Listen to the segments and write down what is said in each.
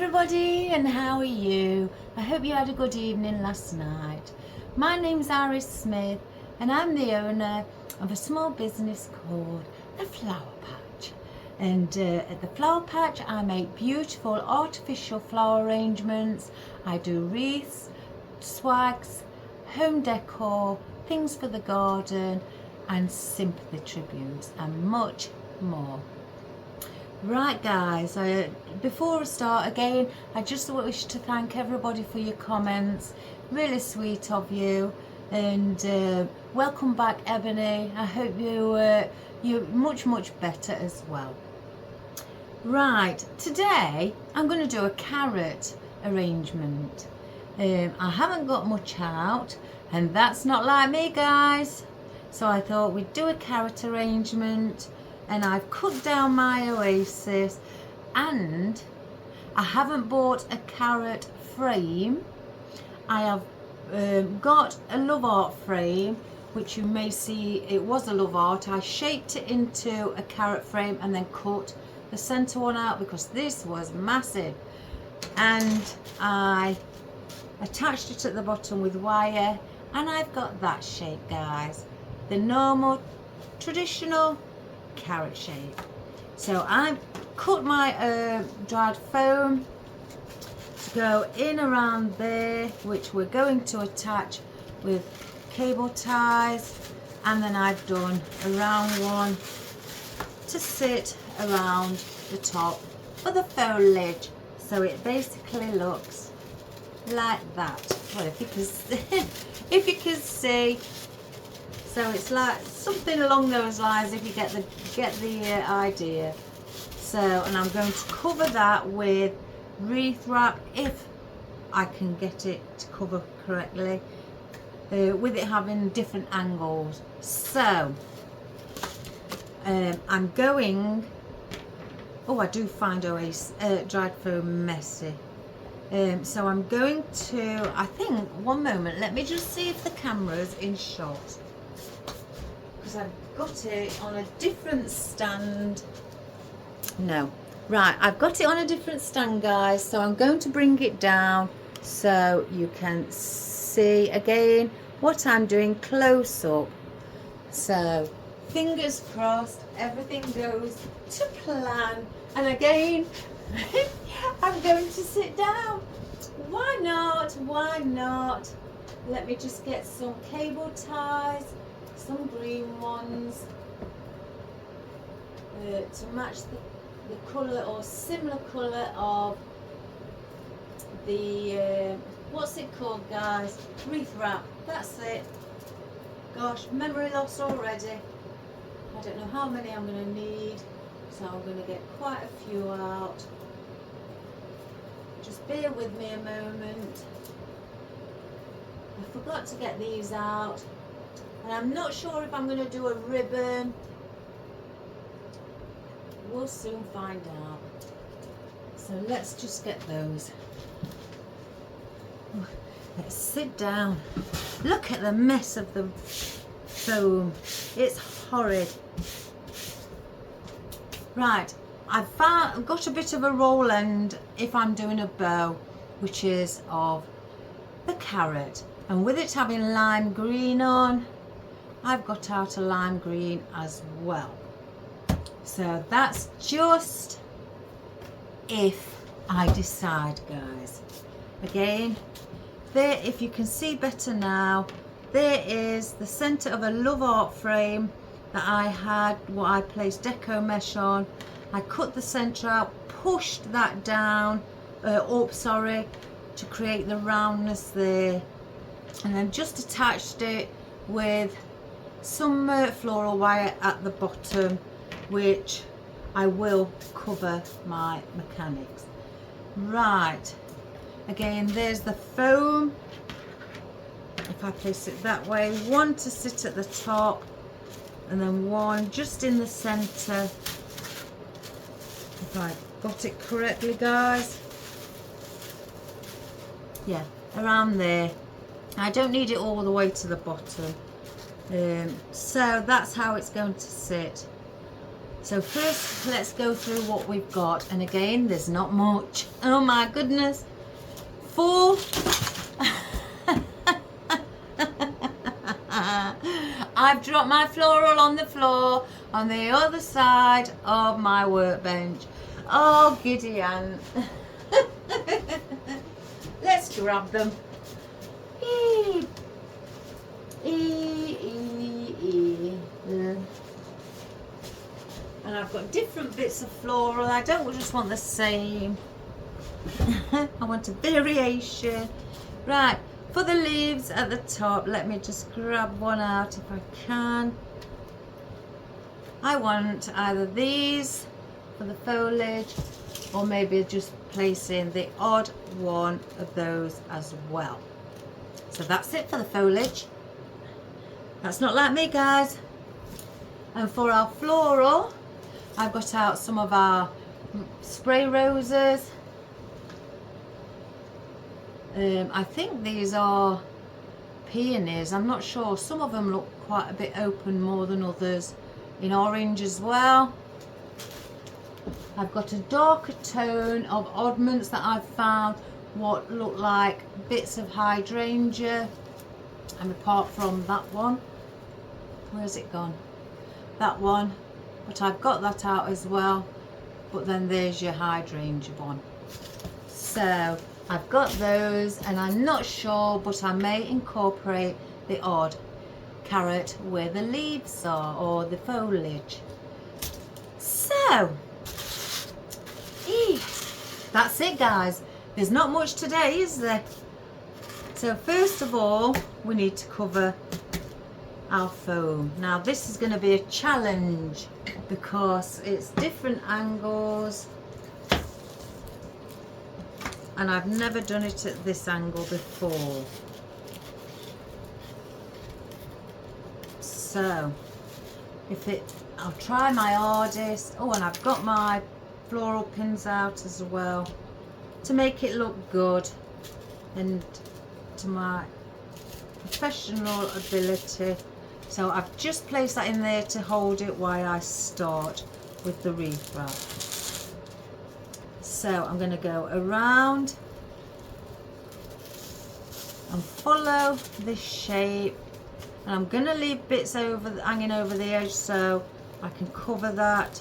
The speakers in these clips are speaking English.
everybody, and how are you? I hope you had a good evening last night. My name's Iris Smith and I'm the owner of a small business called The Flower Patch. And at The Flower Patch I make beautiful artificial flower arrangements. I do wreaths, swags, home decor, things for the garden and sympathy tributes and much more. Right guys, before I start again, I just wish to thank everybody for your comments. Really sweet of you, and welcome back Ebony. I hope you're much better as well. Right, today I'm going to do a carrot arrangement. I haven't got much out, and that's not like me guys, so I thought we'd do a carrot arrangement. And I've cut down my oasis, and I haven't bought a carrot frame. I have got a love art frame, which you may see it was a love art. I shaped it into a carrot frame and then cut the center one out because this was massive, and I attached it at the bottom with wire, and I've got that shape guys, the normal traditional carrot shape. So I've cut my dried foam to go in around there, which we're going to attach with cable ties, and then I've done a round one to sit around the top for the foliage, so it basically looks like that. Well, if you can see, so it's like something along those lines, if you get the idea. So, and I'm going to cover that with wreath wrap if I can get it to cover correctly, with it having different angles. So I'm going, I do find dried foam messy. So I'm going to, I think, one moment, let me just see if the camera's in shot, because I've got it on a different stand. No, right, I've got it on a different stand guys, so I'm going to bring it down so you can see again what I'm doing close up. So fingers crossed everything goes to plan, and again I'm going to sit down. Why not? Let me just get some cable ties, some green ones, to match the colour or similar colour of the what's it called guys, wreath wrap. That's it. Gosh, memory loss already. I don't know how many I'm going to need, so I'm going to get quite a few out. Just bear with me a moment. I forgot to get these out, and I'm not sure if I'm going to do a ribbon. We'll soon find out. So let's just get those. Let's sit down. Look at the mess of the foam. It's horrid. Right, I've got a bit of a roll end if I'm doing a bow, which is of the carrot, and with it having lime green on, I've got out a lime green as well. So that's just if I decide guys. Again, there, if you can see better now, there is the center of a love art frame that I had, what I placed deco mesh on. I cut the center out, pushed that down, up sorry, to create the roundness there, and then just attached it with some floral wire at the bottom, which I will cover my mechanics. Right, again there's the foam. If I place it that way, one to sit at the top and then one just in the center, if I got it correctly guys. Yeah, around there. I don't need it all the way to the bottom. So that's how it's going to sit. So first, let's go through what we've got. And again, there's not much. Oh my goodness. 4. I've dropped my floral on the floor on the other side of my workbench. Oh, giddy aunt. Let's grab them. And I've got different bits of floral. I don't just want the same. I want a variation. Right, for the leaves at the top, let me just grab one out if I can. I want either these for the foliage, or maybe just placing the odd one of those as well. So that's it for the foliage. That's not like me, guys. And for our floral, I've got out some of our spray roses. I think these are peonies. I'm not sure. Some of them look quite a bit open more than others. In orange as well. I've got a darker tone of oddments that I've found what look like bits of hydrangea. And apart from that one, where's it gone? That one, but I've got that out as well. But then there's your hydrangea one. So I've got those, and I'm not sure, but I may incorporate the odd carrot where the leaves are, or the foliage. So that's it, guys. There's not much today, is there? So first of all, we need to cover our foam. Now this is going to be a challenge because it's different angles, and I've never done it at this angle before. So I'll try my hardest. Oh, and I've got my floral pins out as well to make it look good and to my professional ability. So I've just placed that in there to hold it while I start with the wreath wrap. So I'm going to go around and follow this shape, and I'm going to leave bits hanging over the edge so I can cover that.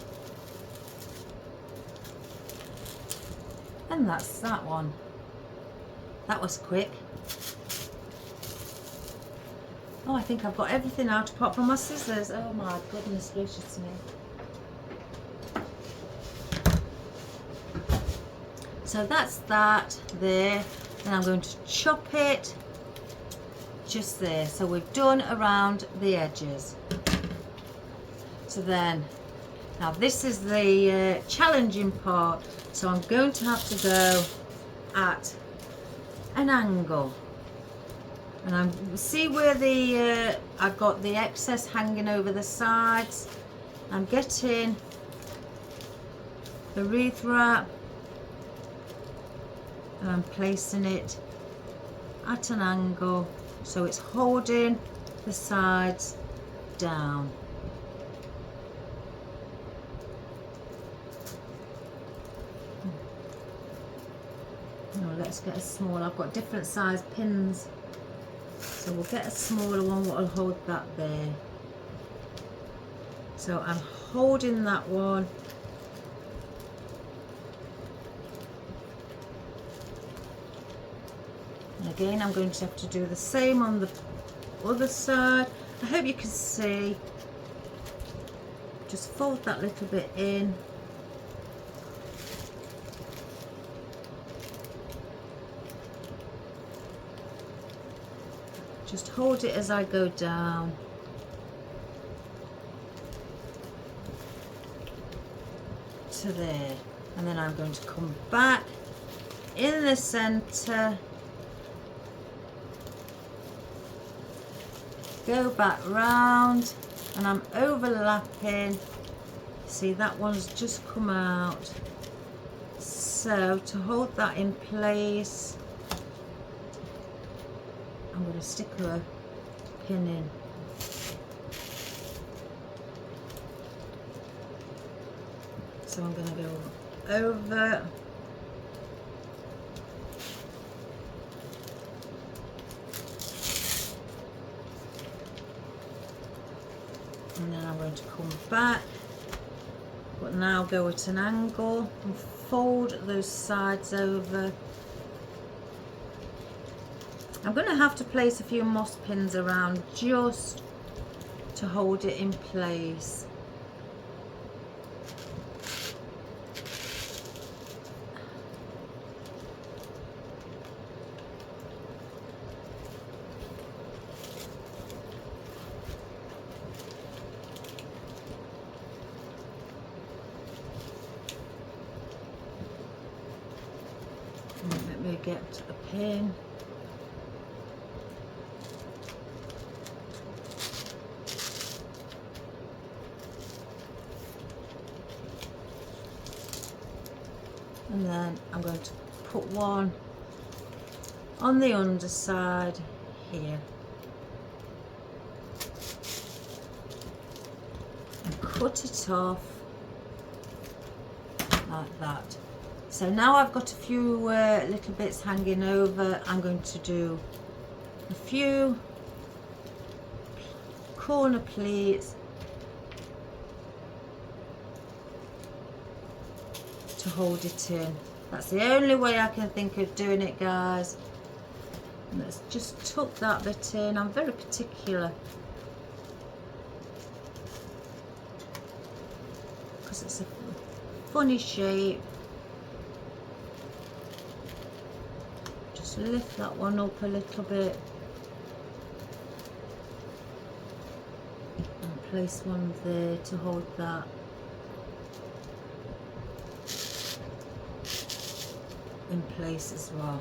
And that's that one. That was quick. Oh, I think I've got everything out apart from my scissors. Oh my goodness gracious me. So that's that there. And I'm going to chop it just there. So we've done around the edges. So then, now this is the challenging part. So I'm going to have to go at an angle. And see where I've got the excess hanging over the sides. I'm getting the wreath wrap and I'm placing it at an angle so it's holding the sides down. Now let's get a small. I've got different size pins. So we'll get a smaller one that will hold that there. So I'm holding that one. And again, I'm going to have to do the same on the other side. I hope you can see. Just fold that little bit in. Just hold it as I go down. To there. And then I'm going to come back in the center. Go back round. And I'm overlapping. See, that one's just come out. So to hold that in place, I'm going to stick a pin in. So I'm going to go over. And then I'm going to come back, but now go at an angle and fold those sides over. I'm going to have to place a few moss pins around just to hold it in place. Let me get a pin. And then I'm going to put one on the underside here and cut it off like that. So now I've got a few little bits hanging over. I'm going to do a few corner pleats to hold it in. That's the only way I can think of doing it, guys. And let's just tuck that bit in. I'm very particular because it's a funny shape. Just lift that one up a little bit and place one there to hold that. In place as well.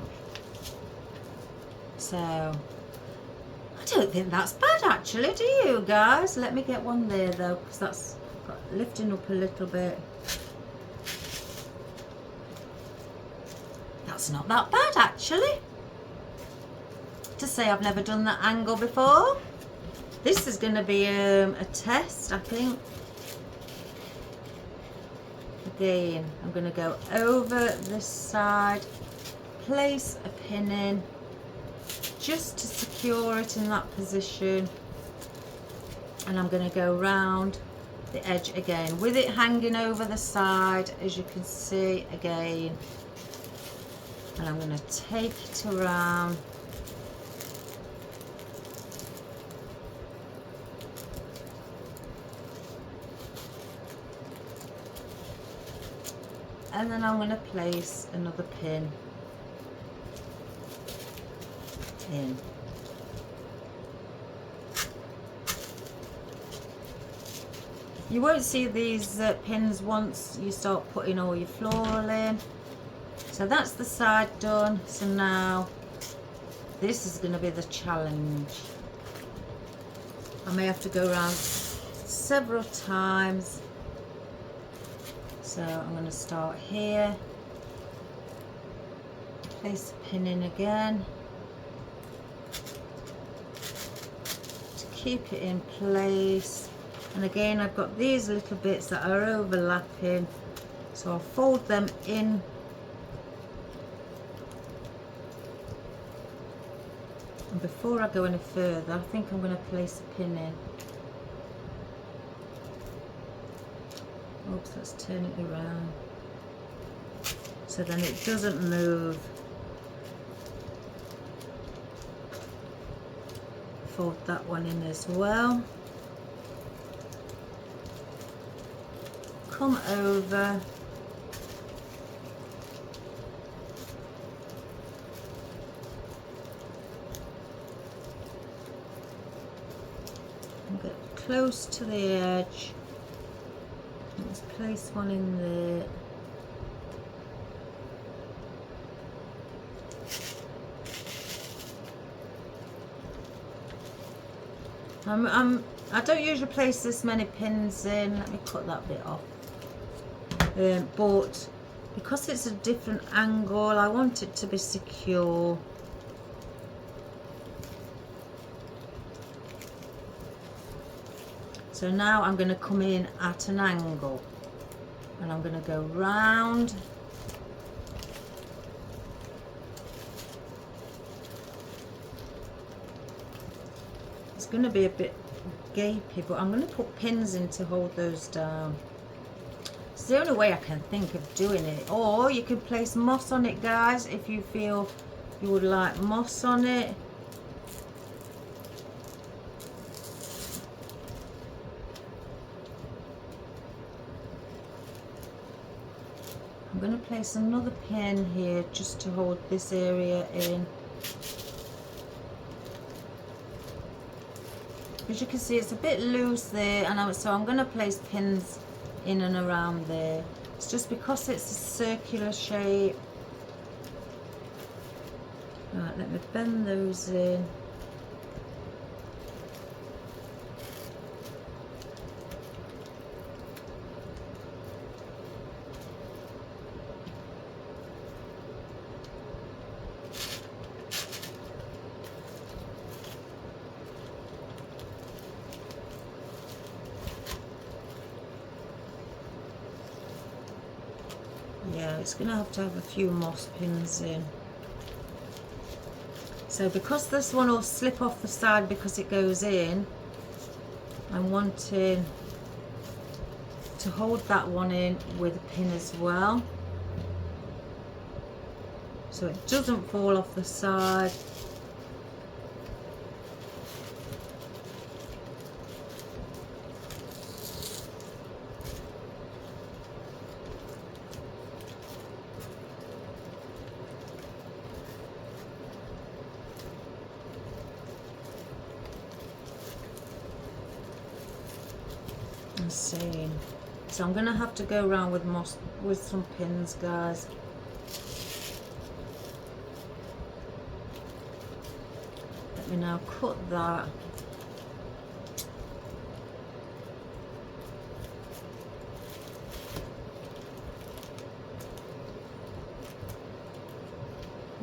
So I don't think that's bad actually, do you guys? Let me get one there though, because that's got lifting up a little bit. That's not that bad actually. To say I've never done that angle before. This is going to be a test, I think. Again, I'm going to go over this side, place a pin in just to secure it in that position, and I'm going to go round the edge again with it hanging over the side, as you can see again, and I'm going to take it around. And then I'm going to place another pin in. You won't see these pins once you start putting all your floral in. So that's the side done. So now this is going to be the challenge. I may have to go around several times. So I'm going to start here, place a pin in again to keep it in place, and again I've got these little bits that are overlapping, so I'll fold them in and before I go any further I think I'm going to place a pin in. Oops, let's turn it around so then it doesn't move. Fold that one in as well. Come over. And get close to the edge. Let's place one in there. I don't usually place this many pins in. Let me cut that bit off. But because it's a different angle, I want it to be secure. So now I'm going to come in at an angle. And I'm going to go round. It's going to be a bit gapey, but I'm going to put pins in to hold those down. It's the only way I can think of doing it. Or you can place moss on it, guys, if you feel you would like moss on it. I'm going to place another pin here just to hold this area in. As you can see, it's a bit loose there, and so I'm going to place pins in and around there. It's just because it's a circular shape. Right, let me bend those in. Yeah, it's going to have a few moss pins in. So because this one will slip off the side because it goes in, I'm wanting to hold that one in with a pin as well, so it doesn't fall off the side. Insane. So I'm gonna have to go around with moss with some pins, guys. Let me now cut that.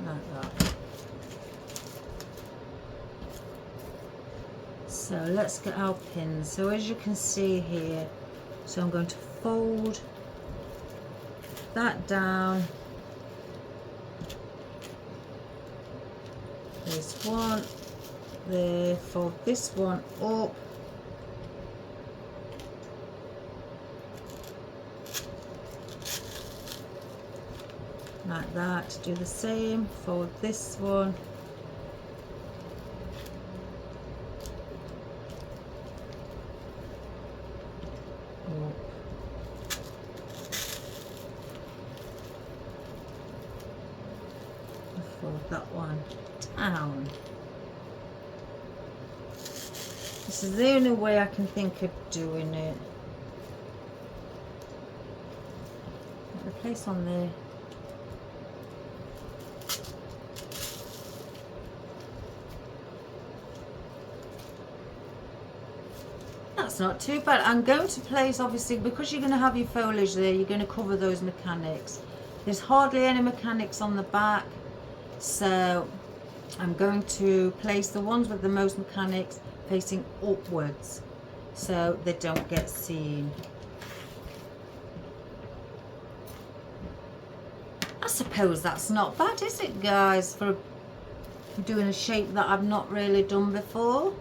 Like that. So let's get our pins. So as you can see here, so I'm going to fold that down. There's one there, fold this one up. Like that. Do the same, fold this one. Fold that one down. This is the only way I can think of doing it. Put the place on there. That's not too bad. I'm going to place, obviously, because you're going to have your foliage there, you're going to cover those mechanics. There's hardly any mechanics on the back, so I'm going to place the ones with the most mechanics facing upwards so they don't get seen. I suppose that's not bad, is it, guys, for doing a shape that I've not really done before?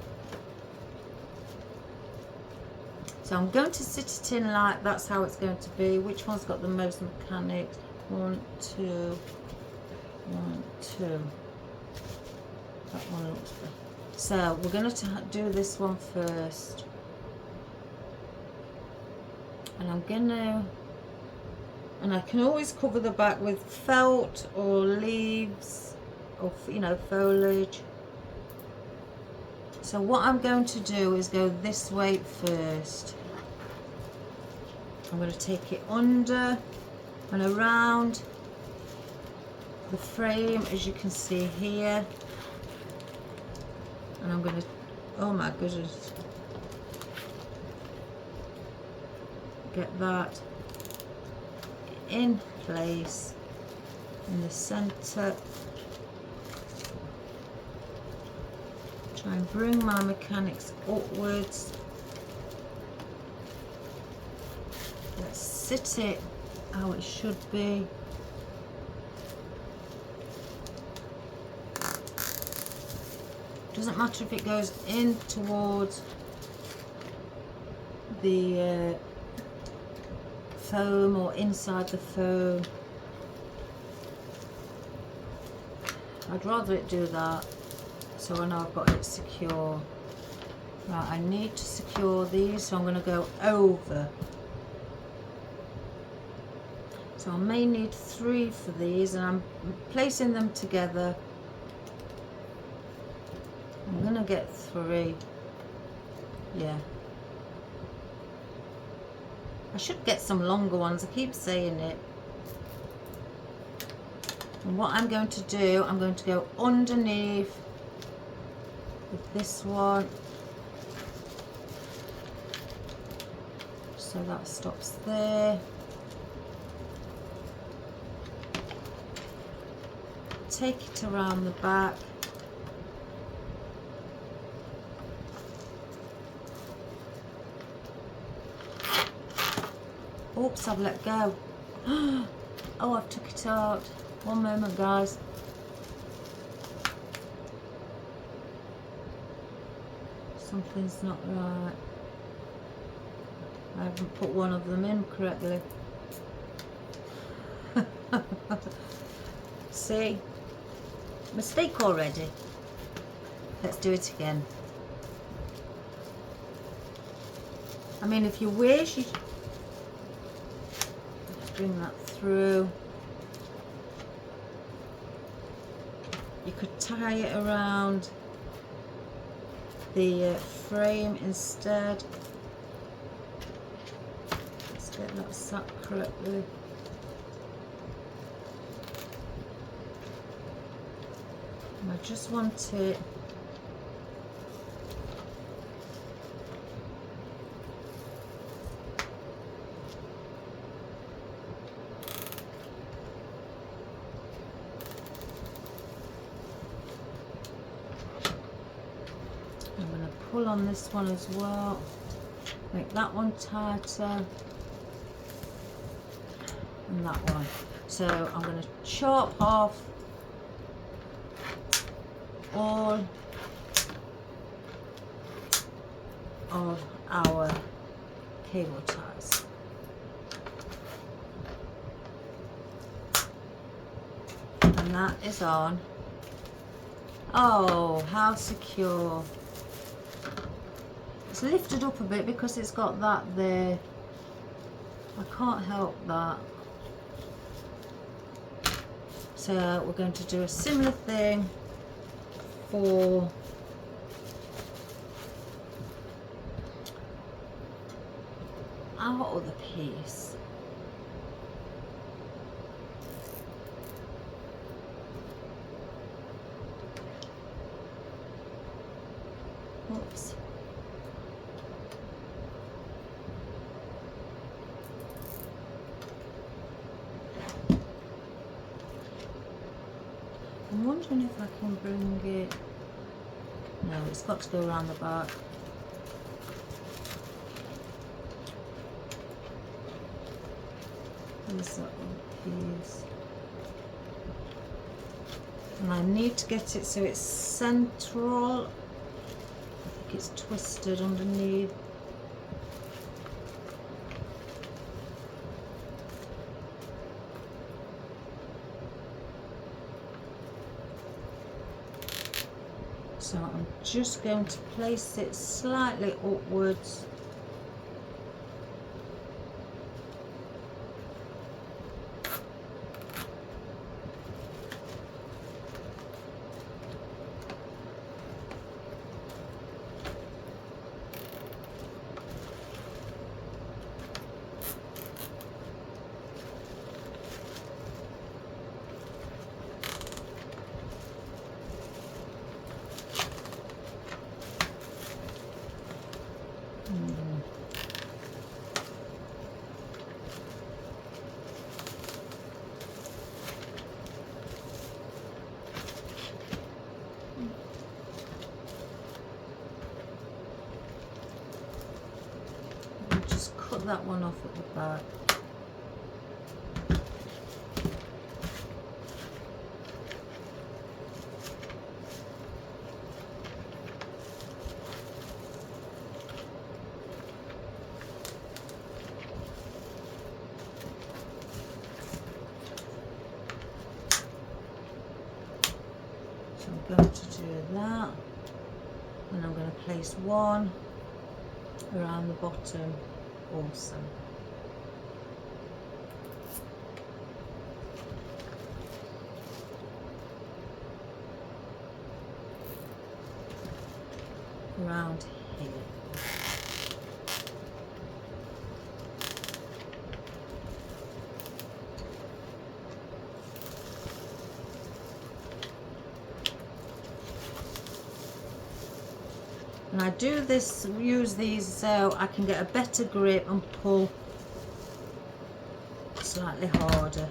So I'm going to sit it in like that's how it's going to be. Which one's got the most mechanics? 1, 2, 1, 2. That one looks good. So we're going to do this one first, and I'm going to, and I can always cover the back with felt or leaves or, you know, foliage. So what I'm going to do is go this way first. I'm going to take it under and around the frame, as you can see here. And I'm going to, oh my goodness, get that in place in the center. Try and bring my mechanics upwards. Let's sit it how it should be. Doesn't matter if it goes in towards the foam or inside the foam. I'd rather it do that, so I know I've got it secure. Right, I need to secure these, so I'm going to go over. So I may need 3 for these, and I'm placing them together. I'm going to get 3. Yeah. I should get some longer ones, I keep saying it. And what I'm going to do, I'm going to go underneath with this one. So that stops there. Take it around the back. Oops, I've let go. Oh, I've took it out. One moment, guys. Something's not right. I haven't put one of them in correctly. See? Mistake already. Let's do it again. I mean, if you wish, you bring that through. You could tie it around the frame instead. Let's get that sat correctly. And I just want it pull on this one as well, make that one tighter, and that one. So I'm going to chop off all of our cable ties. And that is on. Oh, how secure. It's lifted up a bit because it's got that there. I can't help that. So we're going to do a similar thing for our other piece. Oops. I'm wondering if I can bring it. No, it's got to go around the back. There's that one piece. And I need to get it so it's central. I think it's twisted underneath. So I'm just going to place it slightly upwards. That one off at the back. going to do that, and I'm going to place one around the bottom also. Around here. And I do this, use these so I can get a better grip and pull slightly harder.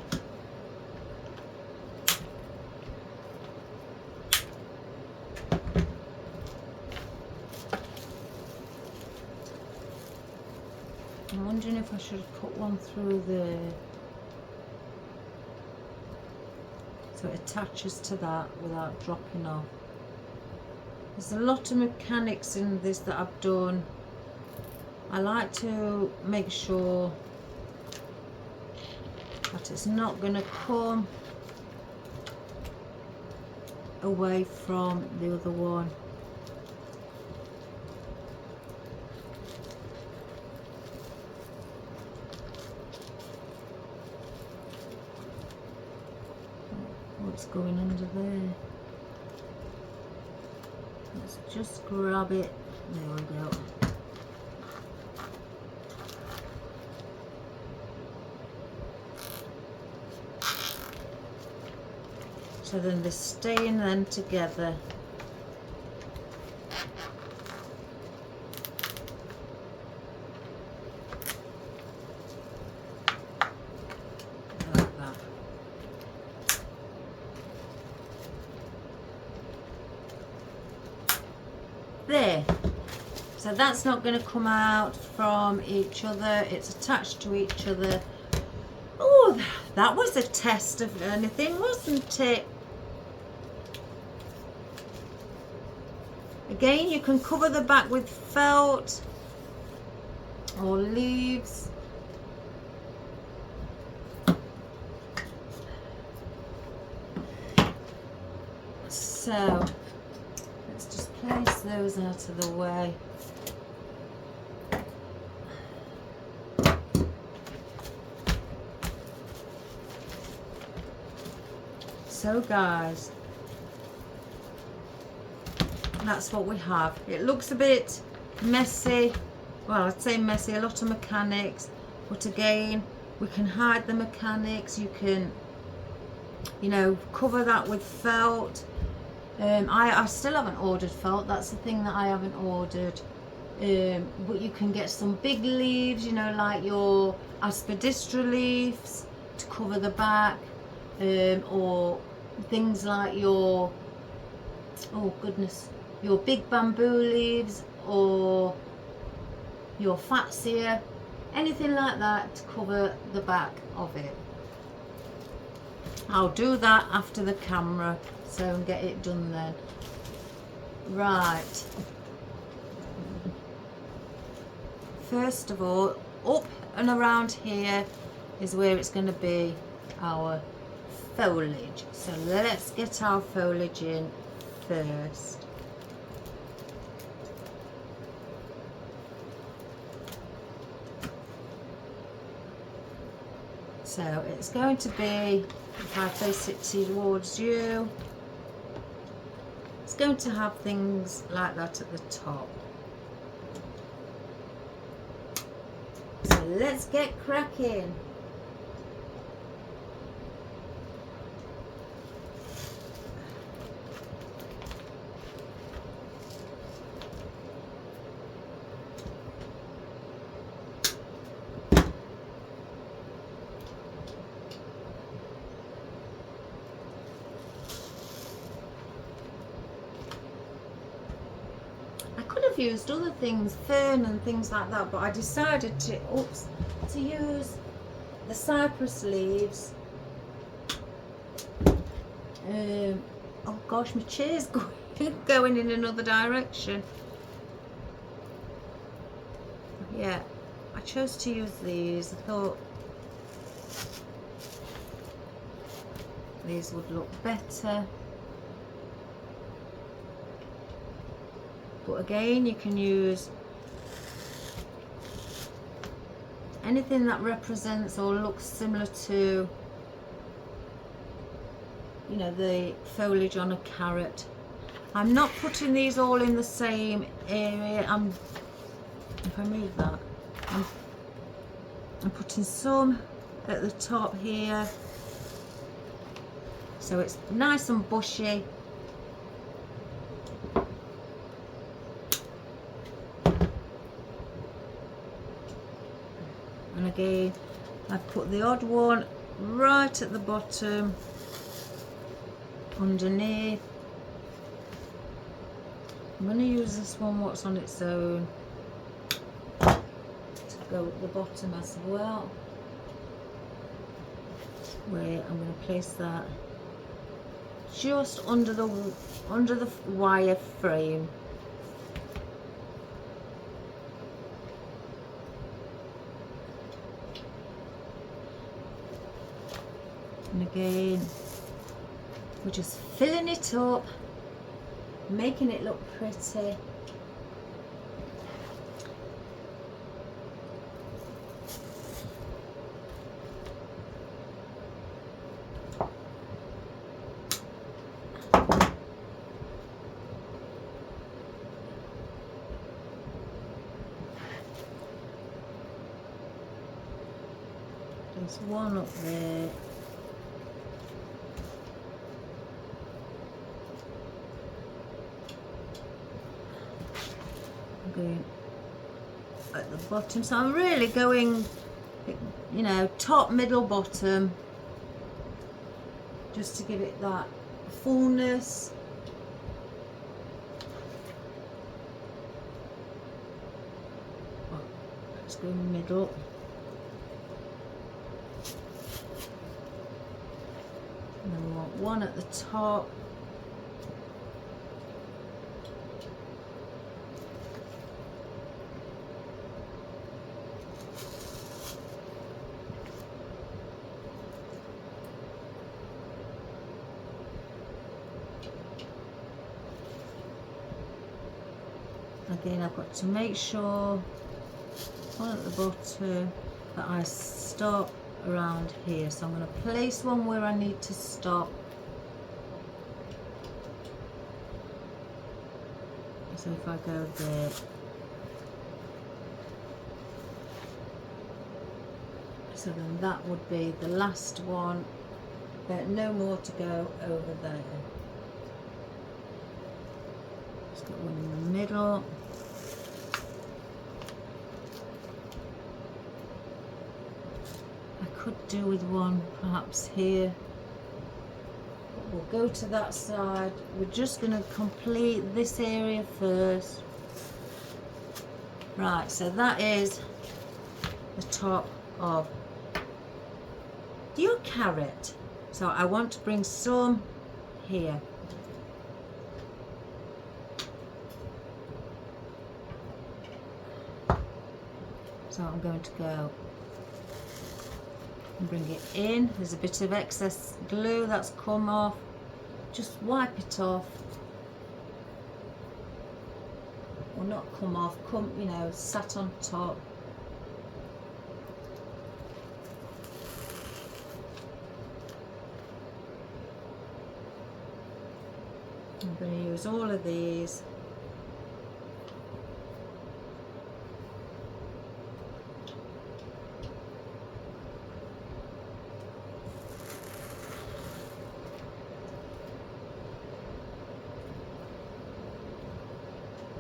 I'm wondering if I should have put one through there so it attaches to that without dropping off. There's a lot of mechanics in this that I've done. I like to make sure that it's not going to come away from the other one. What's going under there? Let's just grab it. There we go. So then they're staying then together. Like that. There. So that's not going to come out from each other. It's attached to each other. Oh, that was a test of anything, wasn't it? Again, you can cover the back with felt or leaves. So let's just place those out of the way. So guys, that's what we have. It looks a bit messy. Well, I'd say messy, a lot of mechanics, but again, we can hide the mechanics. You can, you know, cover that with felt. I still haven't ordered felt. That's the thing that I haven't ordered. But you can get some big leaves, you know, like your asparagus leaves to cover the back, or things like your, oh goodness, your big bamboo leaves or your fatsia, anything like that to cover the back of it. I'll do that after the camera, so and get it done then. Right, first of all, up and around here is where it's going to be our foliage. So let's get our foliage in first. So it's going to be, if I face it towards you, it's going to have things like that at the top. So let's get cracking. Used other things, fern and things like that, but I decided to use the cypress leaves. Oh gosh, my chair's going in another direction. Yeah, I chose to use these. I thought these would look better. But again, you can use anything that represents or looks similar to, you know, the foliage on a carrot. I'm not putting these all in the same area. If I move that, I'm putting some at the top here, so it's nice and bushy. And again, I've put the odd one right at the bottom, underneath. I'm going to use this one what's on its own to go at the bottom as well. Where I'm going to place that just under the wire frame. And again, we're just filling it up, making it look pretty. There's one up there. Going at the bottom, so I'm really going, you know, top, middle, bottom, just to give it that fullness. Let's go in the middle. And then we want one at the top. Again, I've got to make sure one at the bottom that I stop around here. So I'm going to place one where I need to stop. So if I go there, so then that would be the last one, but no more to go over there. Just got one in the middle. Could do with one perhaps here, but we'll go to that side. We're just going to complete this area first. Right, so that is the top of your carrot. So I want to bring some here. So I'm going to go and bring it in. There's a bit of excess glue that's come off. Just wipe it off. Or not come off, you know, sat on top. I'm going to use all of these.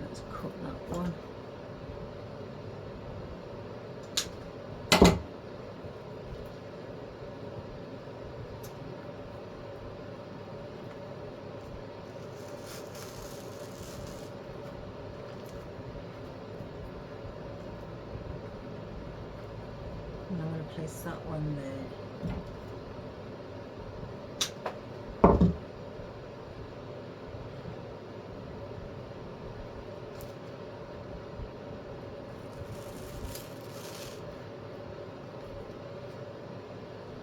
Let's cut that one. And I'm going to place that one there.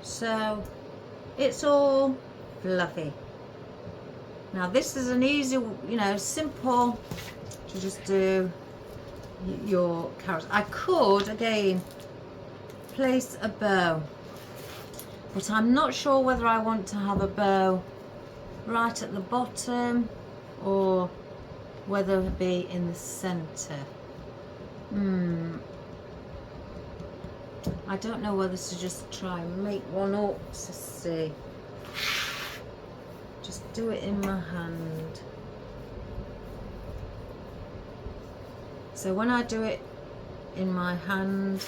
So it's all fluffy. Now this is an easy, you know, simple to just do your carrots. I could, again, place a bow, but I'm not sure whether I want to have a bow right at the bottom or whether it be in the centre. I don't know whether to just try and make one up to see. Just do it in my hand. So when I do it in my hand,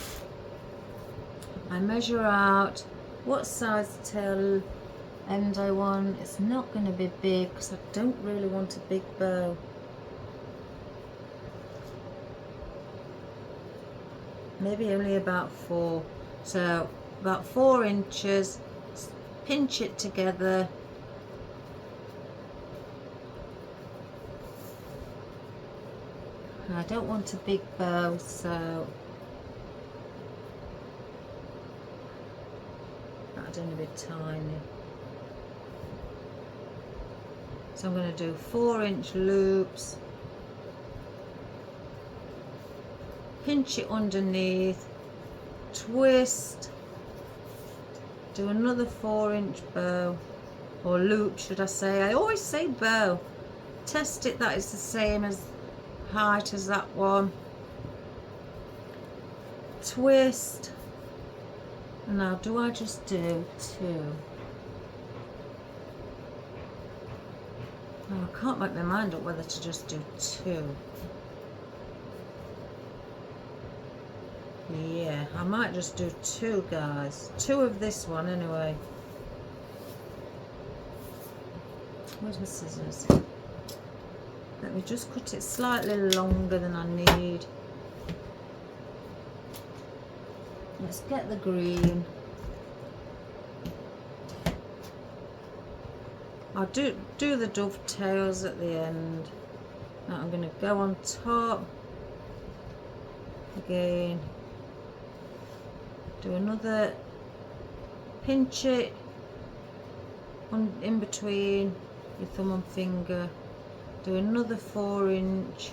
I measure out what size tail end I want. It's not going to be big because I don't really want a big bow. Maybe only about 4. So about 4 inches. Pinch it together. And I don't want a big bow, so that's only a bit tiny. So I'm going to do 4-inch loops. Pinch it underneath, twist, do another 4-inch bow, or loop should I say. I always say bow. Test it that it's the same as height as that one. Twist. And now do I just do 2? Oh, I can't make my mind up whether to just do 2. Yeah, I might just do 2, guys. 2 of this one anyway. Where's my scissors? Let me just cut it slightly longer than I need. Let's get the green. I'll do the dovetails at the end. Now I'm going to go on top again. Do another, pinch it on in between your thumb and finger. Do another 4-inch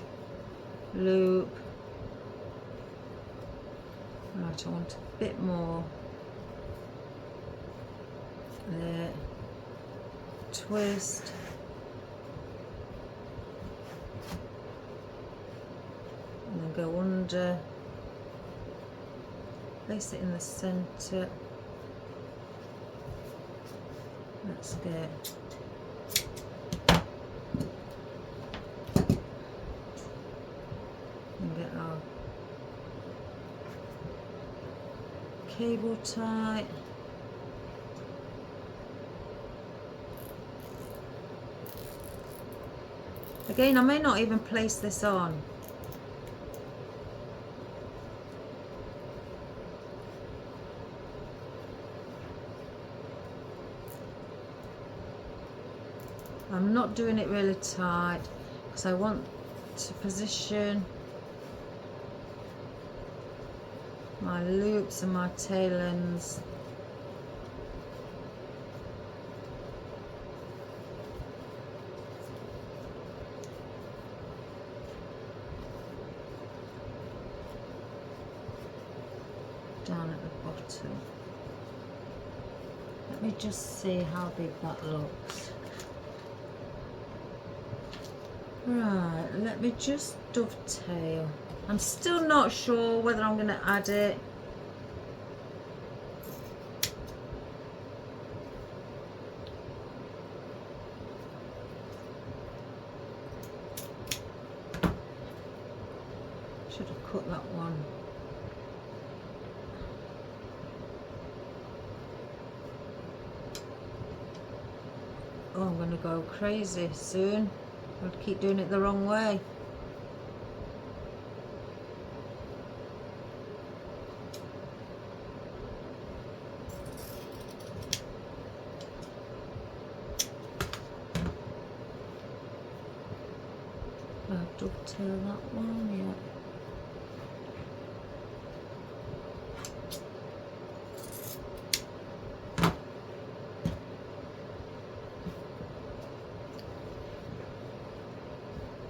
loop. Right, I want a bit more. There. Twist. And then go under. Place it in the centre. Let's get our cable tie. Again, I may not even place this on. I'm not doing it really tight because I want to position my loops and my tail ends. Down at the bottom. Let me just see how big that looks. Right, let me just dovetail. I'm still not sure whether I'm going to add it. Should have cut that one. Oh, I'm going to go crazy soon. I'll keep doing it the wrong way. I'll dovetail that one, yeah.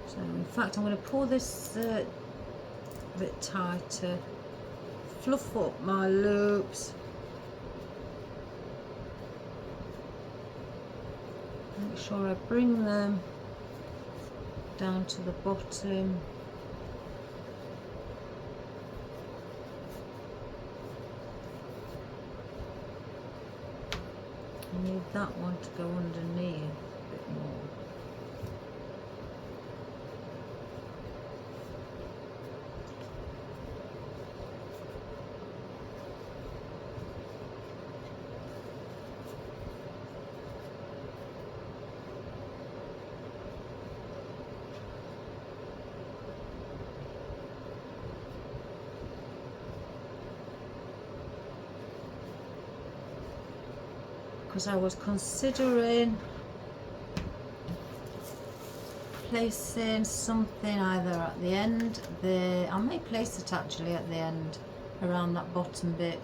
So fact, I'm going to pull this a bit tighter, fluff up my loops, make sure I bring them down to the bottom. I need that one to go underneath a bit more. Because I was considering placing something either at the end, I may place it actually at the end around that bottom bit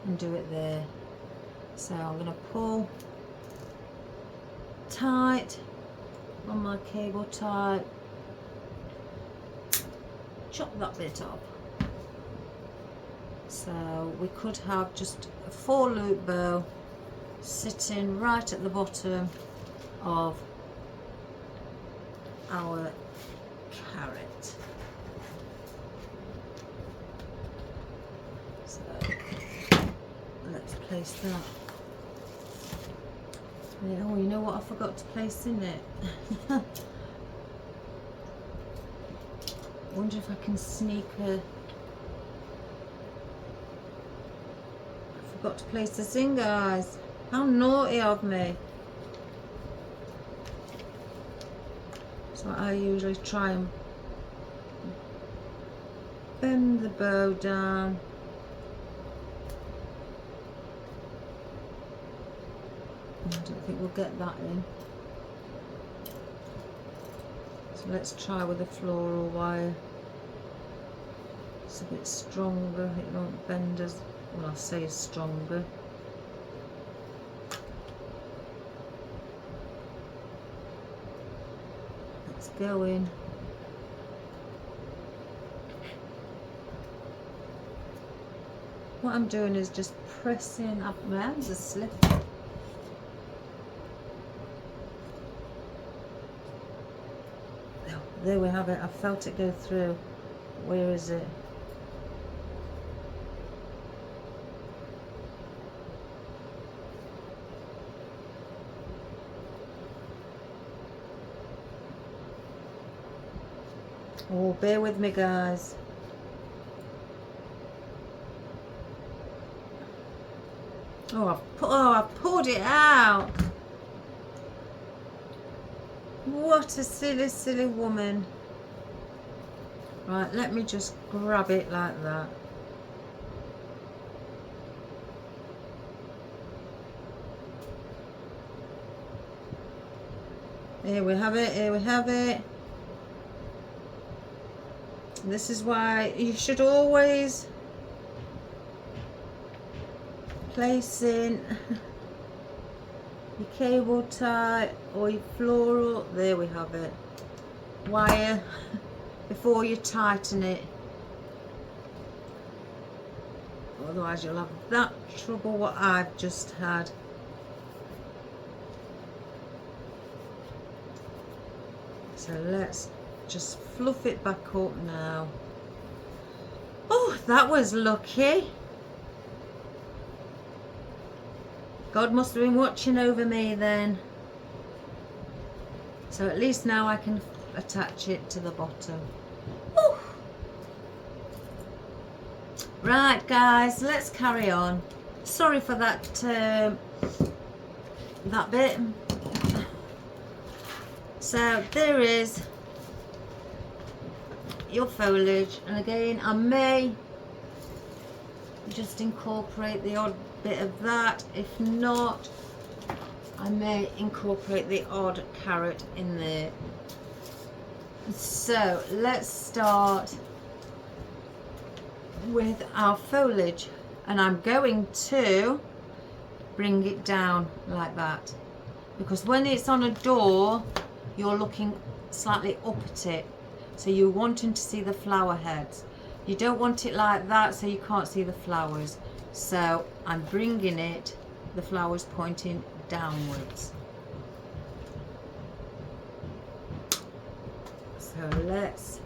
and do it there. So I'm going to pull tight on my cable tie, chop that bit off. So we could have just a 4-loop bow sitting right at the bottom of our carrot. So let's place that. Yeah, oh, you know what I forgot to place in it? Wonder if I can sneak a... Got to place this in, guys. How naughty of me. So I usually try and bend the bow down. I don't think we'll get that in. So let's try with a floral wire. It's a bit stronger, it won't bend as well, I'll say stronger. Let's go in. What I'm doing is just pressing up. My hands are slipping. There we have it. I felt it go through. Where is it? Oh, bear with me, guys. Oh, I've pulled it out. What a silly, silly woman. Right, let me just grab it like that. Here we have it, here we have it. This is why you should always place in your cable tie or your floral, there we have it, wire before you tighten it. Otherwise you'll have that trouble what I've just had. So let's just fluff it back up now. Oh, that was lucky. God must have been watching over me then. So at least now I can attach it to the bottom. Woo. Right guys, let's carry on. Sorry for that that bit. So there is your foliage, and again I may just incorporate the odd bit of that. If not, I may incorporate the odd carrot in there. So let's start with our foliage, and I'm going to bring it down like that, because when it's on a door you're looking slightly up at it, so you're wanting to see the flower heads. You don't want it like that so you can't see the flowers. So I'm bringing it, the flowers pointing downwards. So let's,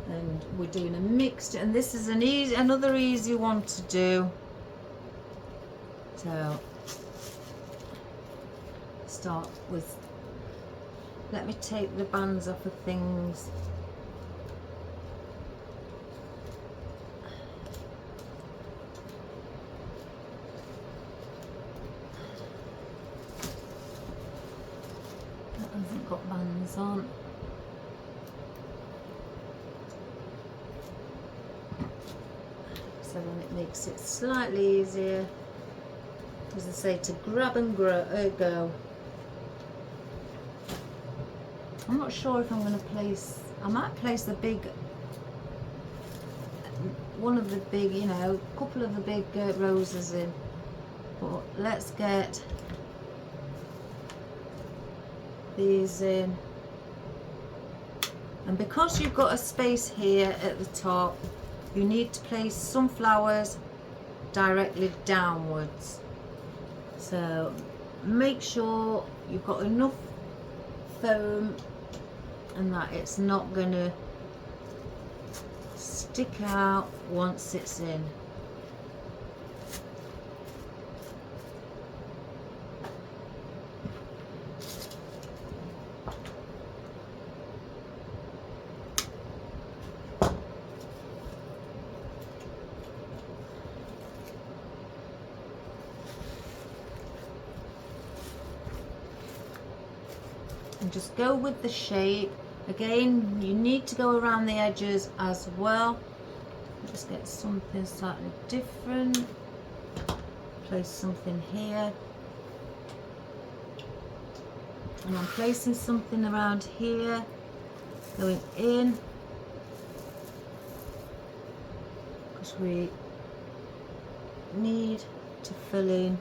and we're doing a mixed, and this is another easy one to do. So start with, let me take the bands off of things. That hasn't got bands on. So then it makes it slightly easier, as I say, to grab and go. I'm not sure if I'm going to place, I might place the big, one of the big, you know, couple of the big roses in. But let's get these in. And because you've got a space here at the top, you need to place some flowers directly downwards. So make sure you've got enough foam and that it's not going to stick out once it's in. And just go with the shape. Again, you need to go around the edges as well. Just get something slightly different. Place something here. And I'm placing something around here, going in, because we need to fill in.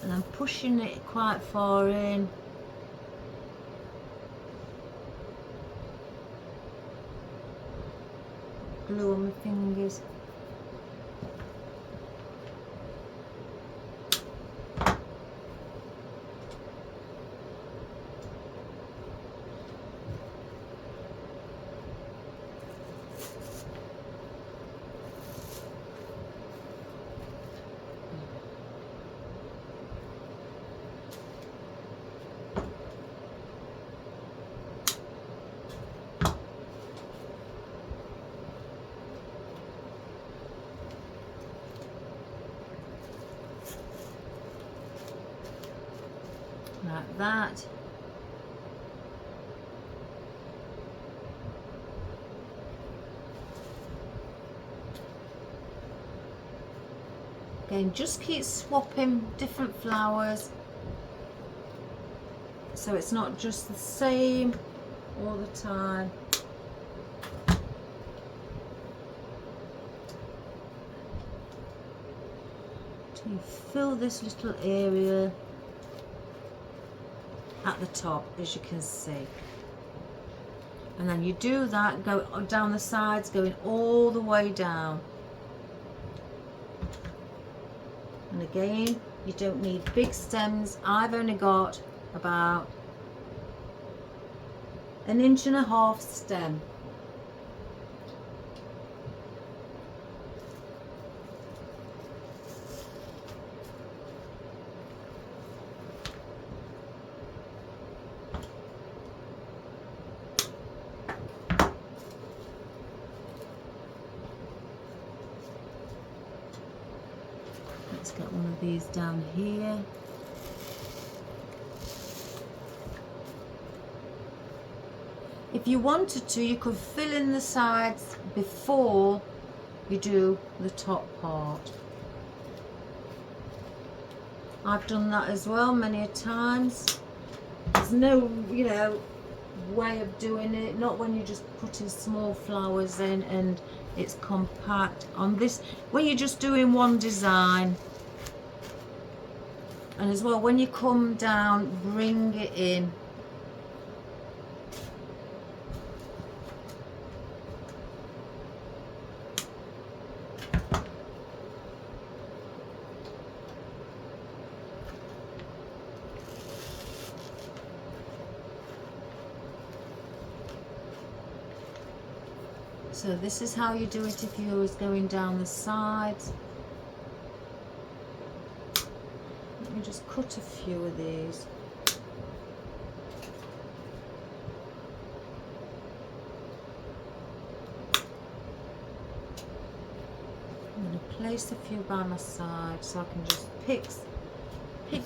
And I'm pushing it quite far in. Glue on my fingers. Like that. Again, just keep swapping different flowers so it's not just the same all the time. So you fill this little area at the top, as you can see, and then you do that, go down the sides, going all the way down. And again, you don't need big stems. I've only got about 1.5 inch stem. Let's get one of these down here. If you wanted to, you could fill in the sides before you do the top part. I've done that as well many a times. There's no, you know, way of doing it, not when you're just putting small flowers in and it's compact. On this, when you're just doing one design, and as well when you come down, bring it in So this is how you do it if you was going down the sides. Let me just cut a few of these. I'm going to place a few by my side so I can just pick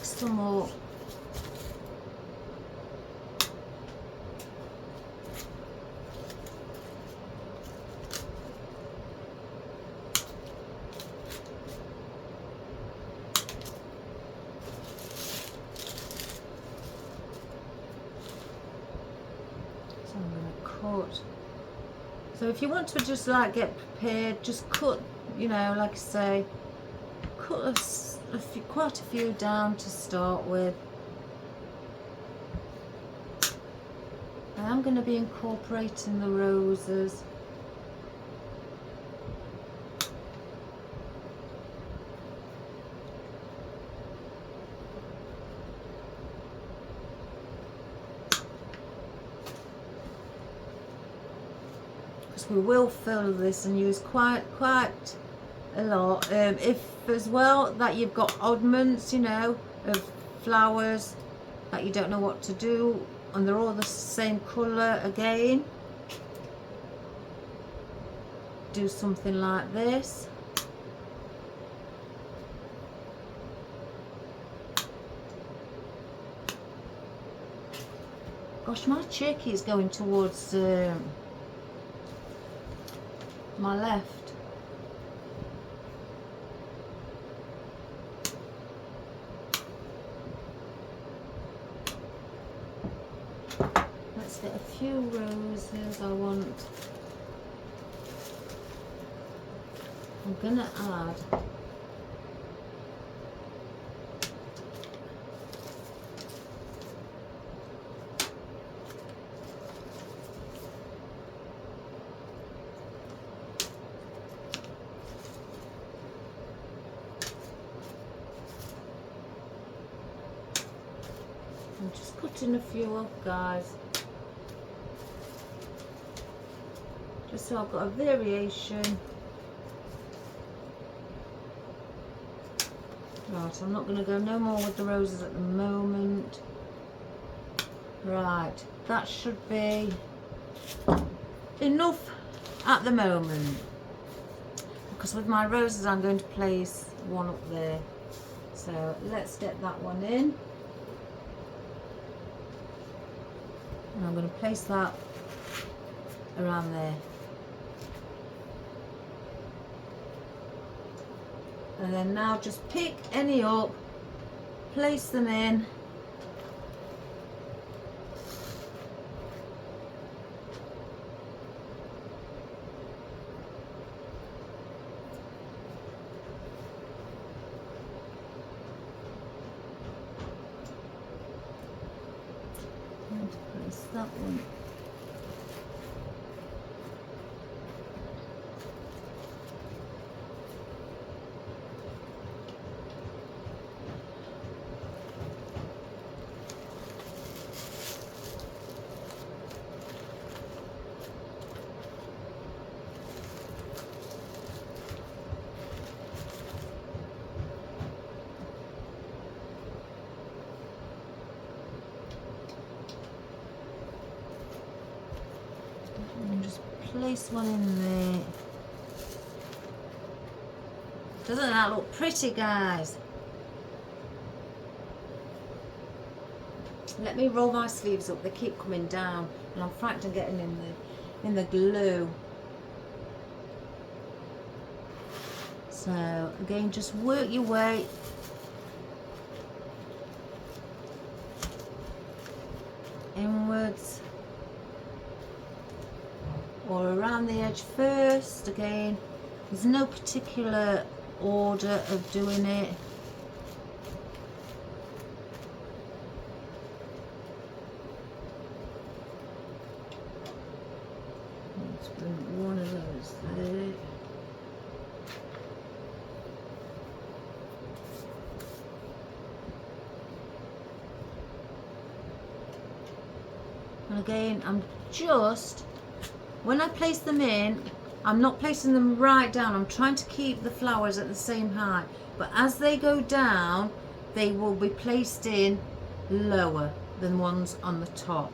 some up. So if you want to just like get prepared, just cut, you know, like I say, cut quite a few down to start with. And I'm going to be incorporating the roses. We will fill this and use quite a lot. If as well that you've got oddments, you know, of flowers that you don't know what to do and they're all the same colour again, do something like this. Gosh, my chickie is going towards my left. Let's get a few roses. I'm gonna add I'm just cutting a few off, guys, just so I've got a variation. Right, I'm not going to go no more with the roses at the moment. Right, that should be enough at the moment, because with my roses I'm going to place one up there. So let's get that one in. And I'm going to place that around there. And then now just pick any up, place them in. And place that one. And just place one in there. Doesn't that look pretty, guys? Let me roll my sleeves up. They keep coming down and I'm frightened of getting in the glue. So again, just work your way inwards or around the edge first. Again, there's no particular order of doing it. Let's bring one of those there. again, I'm just, when I place them in, I'm not placing them right down. I'm trying to keep the flowers at the same height. But as they go down, they will be placed in lower than ones on the top.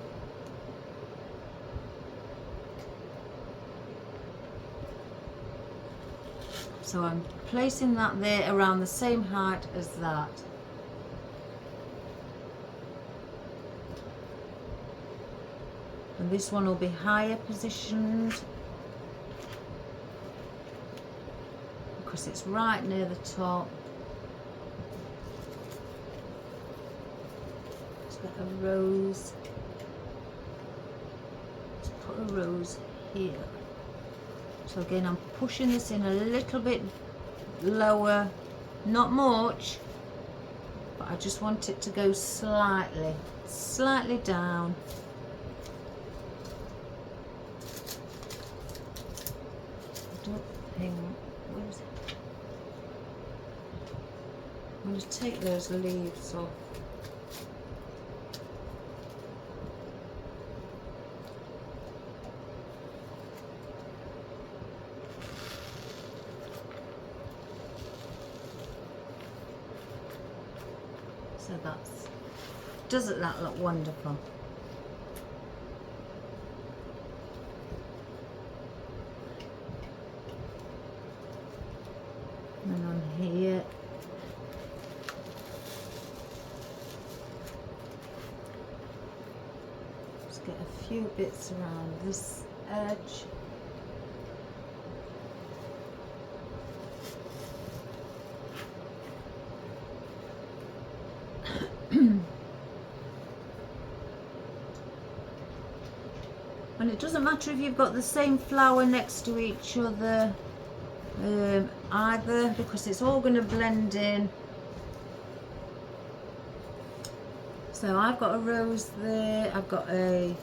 So I'm placing that there around the same height as that. And this one will be higher positioned because it's right near the top. Let's get a rose. Let's put a rose here. So again, I'm pushing this in a little bit lower, not much, but I just want it to go slightly down. I don't think, where is it? I'm going to take those leaves off. So doesn't that look wonderful? And on here, let's get a few bits around this edge. And it doesn't matter if you've got the same flower next to each other either, because it's all going to blend in. So I've got a rose there, I've got a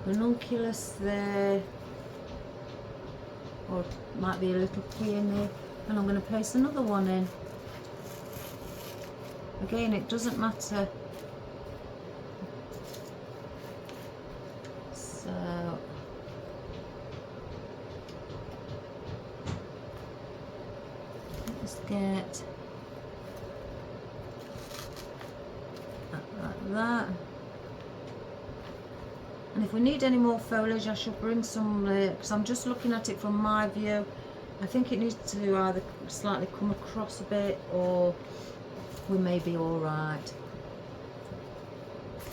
ranunculus there, or it might be a little peony, and I'm going to place another one in. Again, it doesn't matter. So let's get like that. And if we need any more foliage, I should bring some, because I'm just looking at it from my view. I think it needs to either slightly come across a bit, or we may be all right.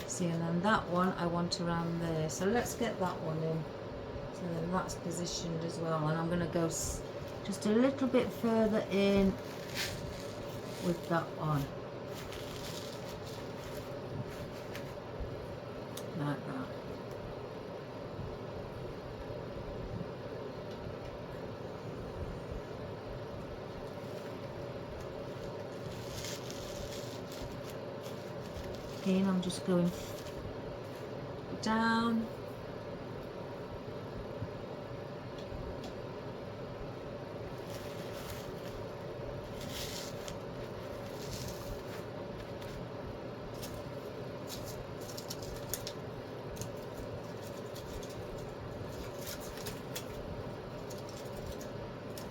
See, and then that one I want around there. So let's get that one in. So then that's positioned as well. And I'm going to go just a little bit further in with that one. Like that. Again, I'm just going down.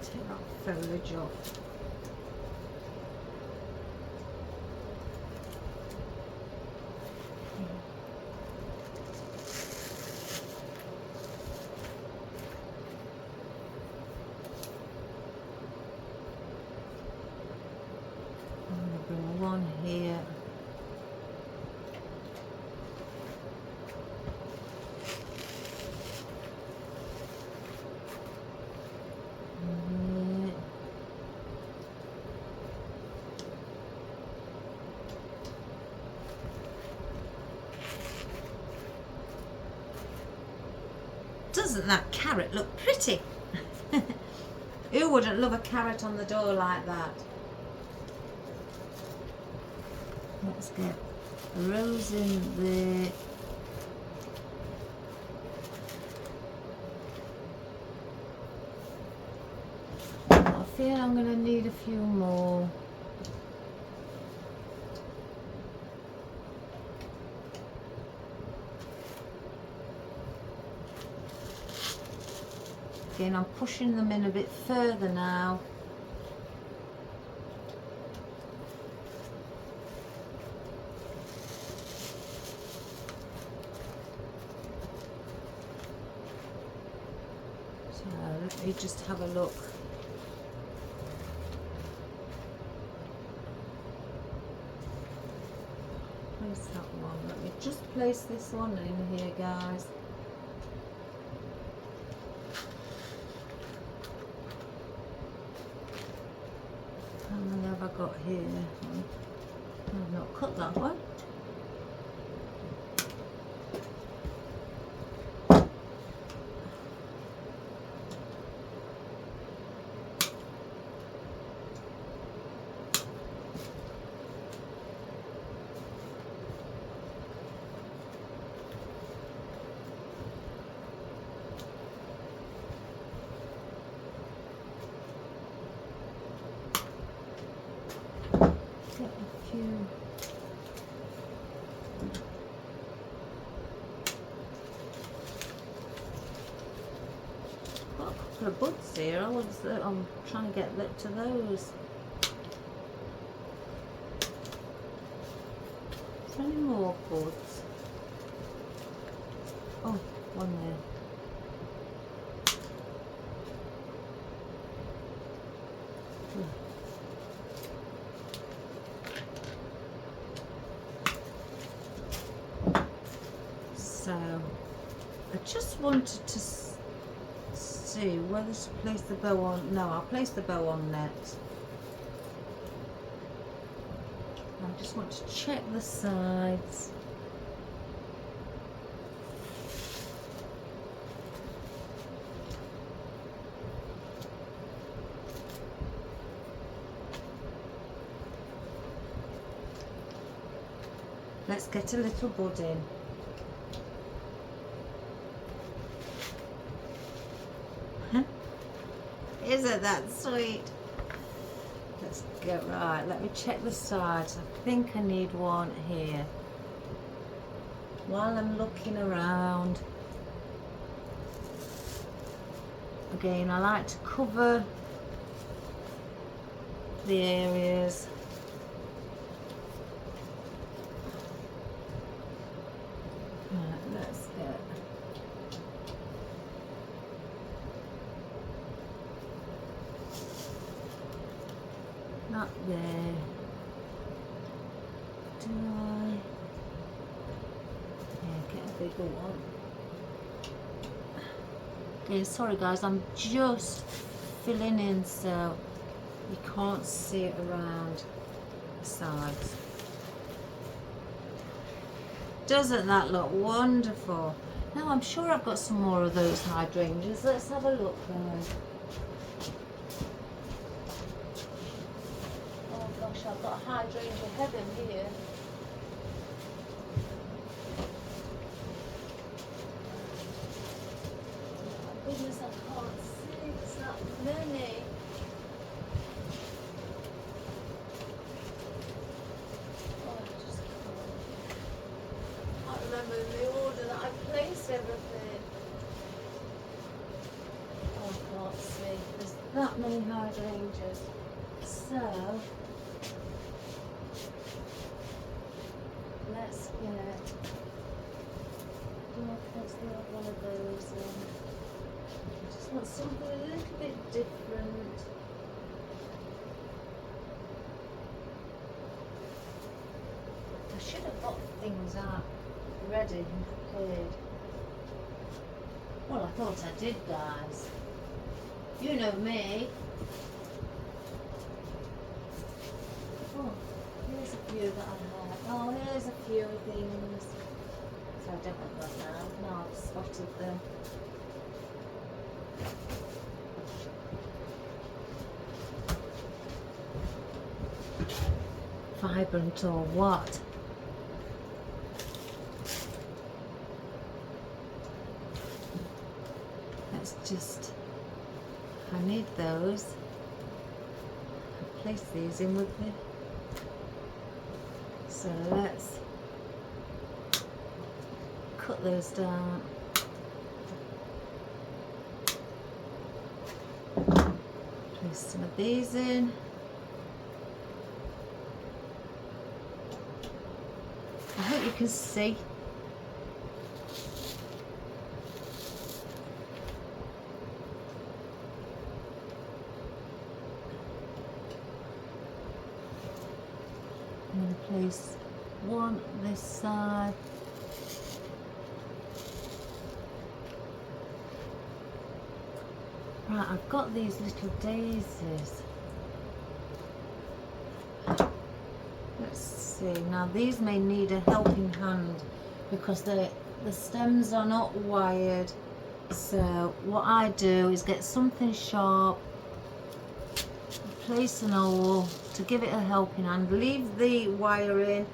Take that foliage off. Bring one here. Doesn't that carrot look pretty? Who wouldn't love a carrot on the door like that? Let's get a rose in there. I feel I'm going to need a few more. Again, I'm pushing them in a bit further now. So let me just have a look. Place that one. Let me just place this one in here, guys. How many have I got here? I've not cut that one. Get a few. Got a couple of buds here. I'm trying to get lit to those. Is there any more buds? Oh, one there. So I just wanted to see whether to place the bow on. No, I'll place the bow on next. I just want to check the sides. Let's get a little bud in. Isn't that sweet? Let's go. Right, let me check the sides. I think I need one here. While I'm looking around, again, I like to cover the areas. Right, let's get. Not there. Do I? Yeah, get a bigger one. Okay, sorry guys, I'm just filling in so you can't see it around the sides. Doesn't that look wonderful? Now I'm sure I've got some more of those hydrangeas. Let's have a look, guys. I've got a hydrangea heaven here. Oh goodness, I can't see. There's that many. Oh, I just can't remember the order that I placed everything. Oh, I can't see. There's that many hydrangeas. So let's get, do I place the other one of those in? I just want something a little bit different. I should have got things out ready and prepared. Well, I thought I did, guys. You know me. Oh, here's a few that I have. Oh, here's a few things. So I don't want that now. No, I've spotted them. Vibrant or what? Let's just, I need those. I'll place these in with me. So let's cut those down. Place some of these in. I hope you can see. I'm going to place one this side. Right, I've got these little daisies. Let's see, now these may need a helping hand because the stems are not wired. So what I do is get something sharp, place an awl to give it a helping hand, leave the wire in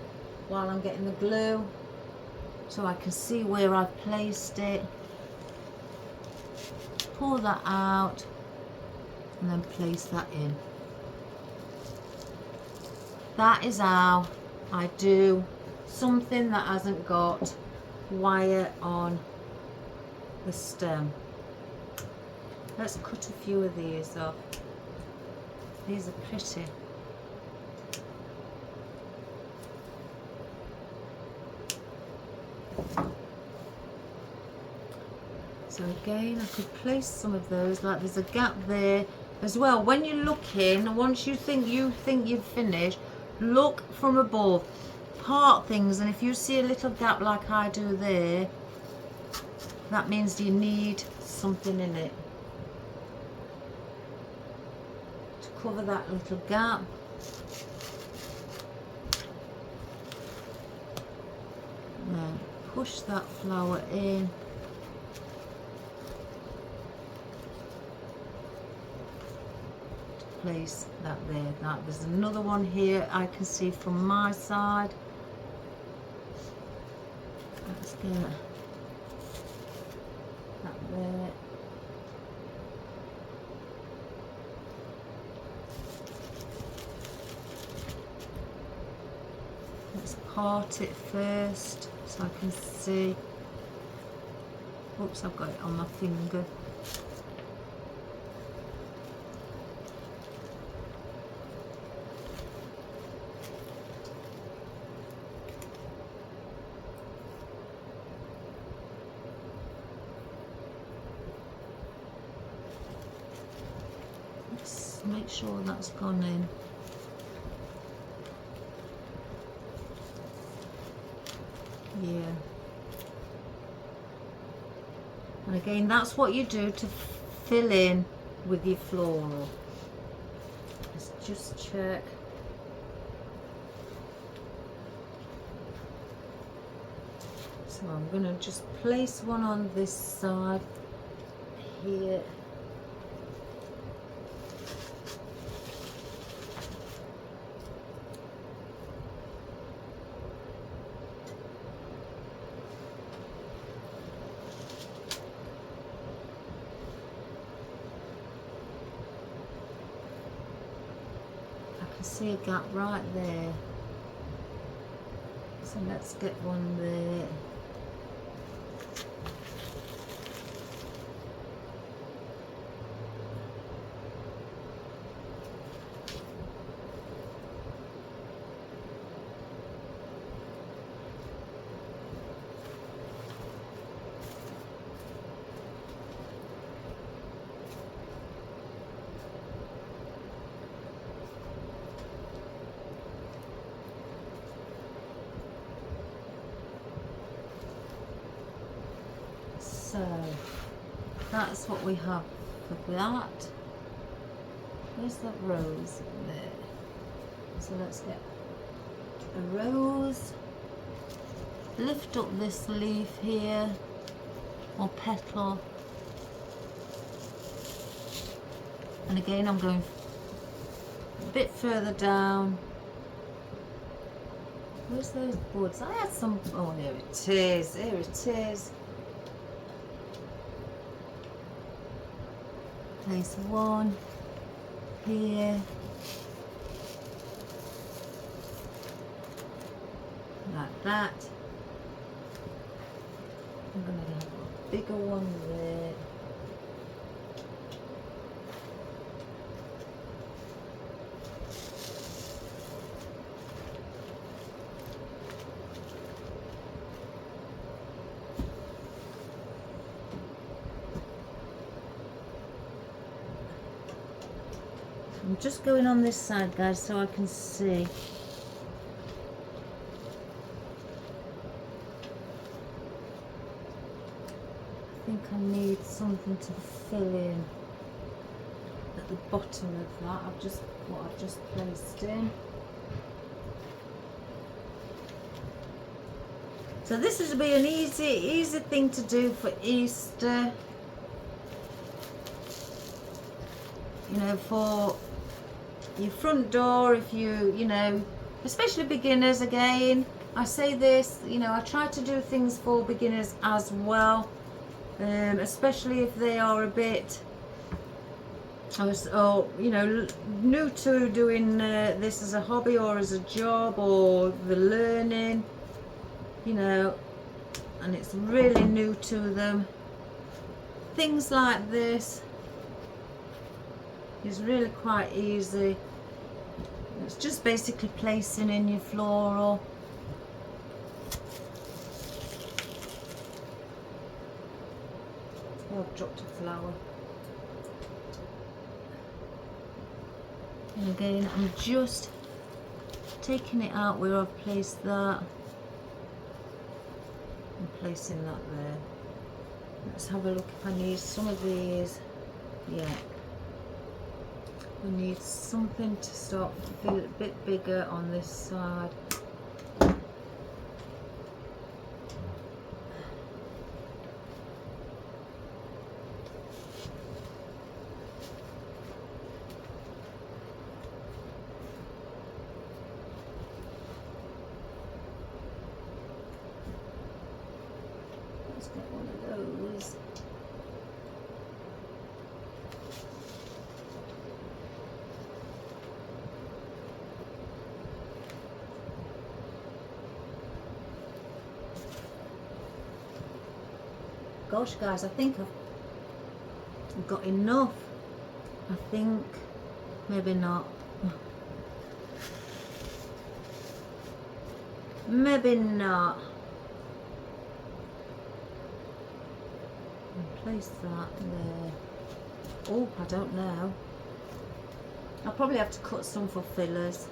while I'm getting the glue so I can see where I've placed it. Pull that out and then place that in. That is how I do something that hasn't got wire on the stem. Let's cut a few of these off. These are pretty. So again, I could place some of those, like there's a gap there as well. When you look in, once you think you've finished, look from above, part things, and if you see a little gap like I do there, that means you need something in it to cover that little gap. Now push that flower in. Place that there. That there's another one here I can see from my side. Let's get that there. Let's part it first so I can see. Oops, I've got it on my finger. Make sure that's gone in. Yeah. And again, that's what you do to fill in with your floral. Let's just check. So I'm going to just place one on this side here. See a gap right there, so let's get one there. So that's what we have for that. Where's that rose? There. So let's get a rose. Lift up this leaf here, or petal. And again, I'm going a bit further down. Where's those buds? I had some. Oh, there it is. There it is. Place one here, like that. I'm going to have a bigger one there. I'm just going on this side, guys, so I can see. I think I need something to fill in at the bottom of that. I've just placed in. So this would be an easy thing to do for Easter. You know, for your front door, if you know, especially beginners. Again, I say this, you know, I try to do things for beginners as well, especially if they are a bit, or you know, new to doing this as a hobby or as a job, or the learning, you know, and it's really new to them. Things like this is really quite easy. It's just basically placing in your floral. Oh, I've dropped a flower. And again, I'm just taking it out where I've placed that and placing that there. Let's have a look if I need some of these. Yeah. We need something to start to feel a bit bigger on this side. Let's get one of those. Gosh, guys, I think I've got enough. I think maybe not. Maybe not. Place that there. Oh, I don't know. I'll probably have to cut some for fillers.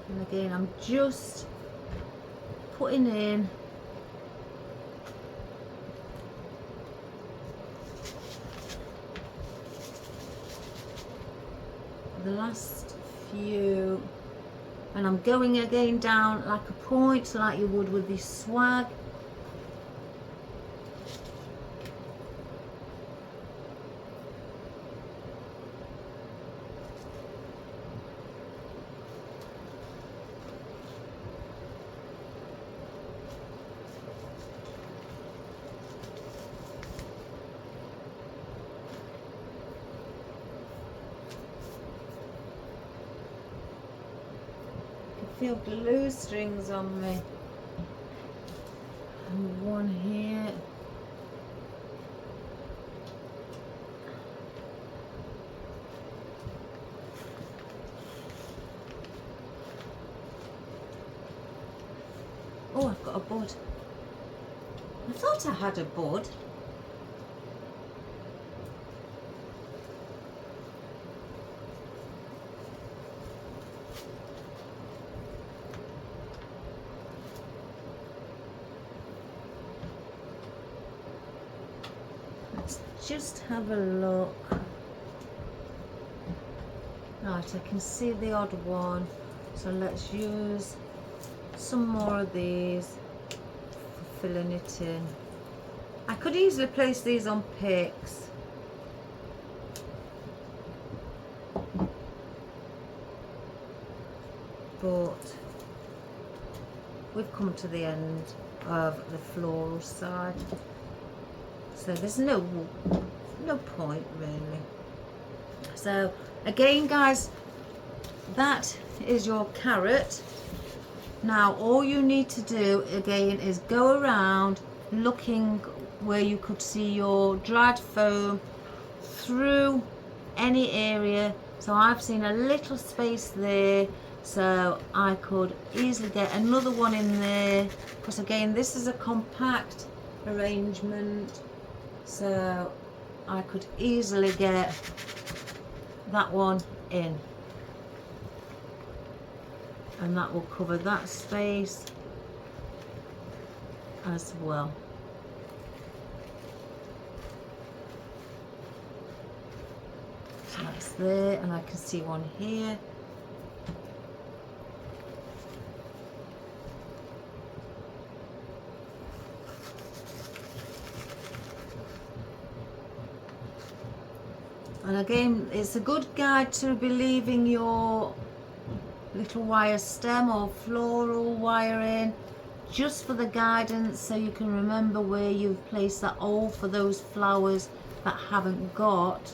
And again, I'm just putting in the last few, and I'm going again down like a point, like you would with this swag. Feel glue strings on me, and one here. Oh, I've got a bud. I thought I had a bud. Just have a look. Right, I can see the odd one, so let's use some more of these for filling it in. I could easily place these on picks, but we've come to the end of the floral side. So there's no point really. So again, guys, that is your carrot. Now all you need to do again is go around looking where you could see your dried foam through any area. So I've seen a little space there, so I could easily get another one in there, because again, this is a compact arrangement, so I could easily get that one in, and that will cover that space as well. So that's there, and I can see one here. And again, it's a good guide to be leaving your little wire stem or floral wire in, just for the guidance, so you can remember where you've placed that hole for those flowers that haven't got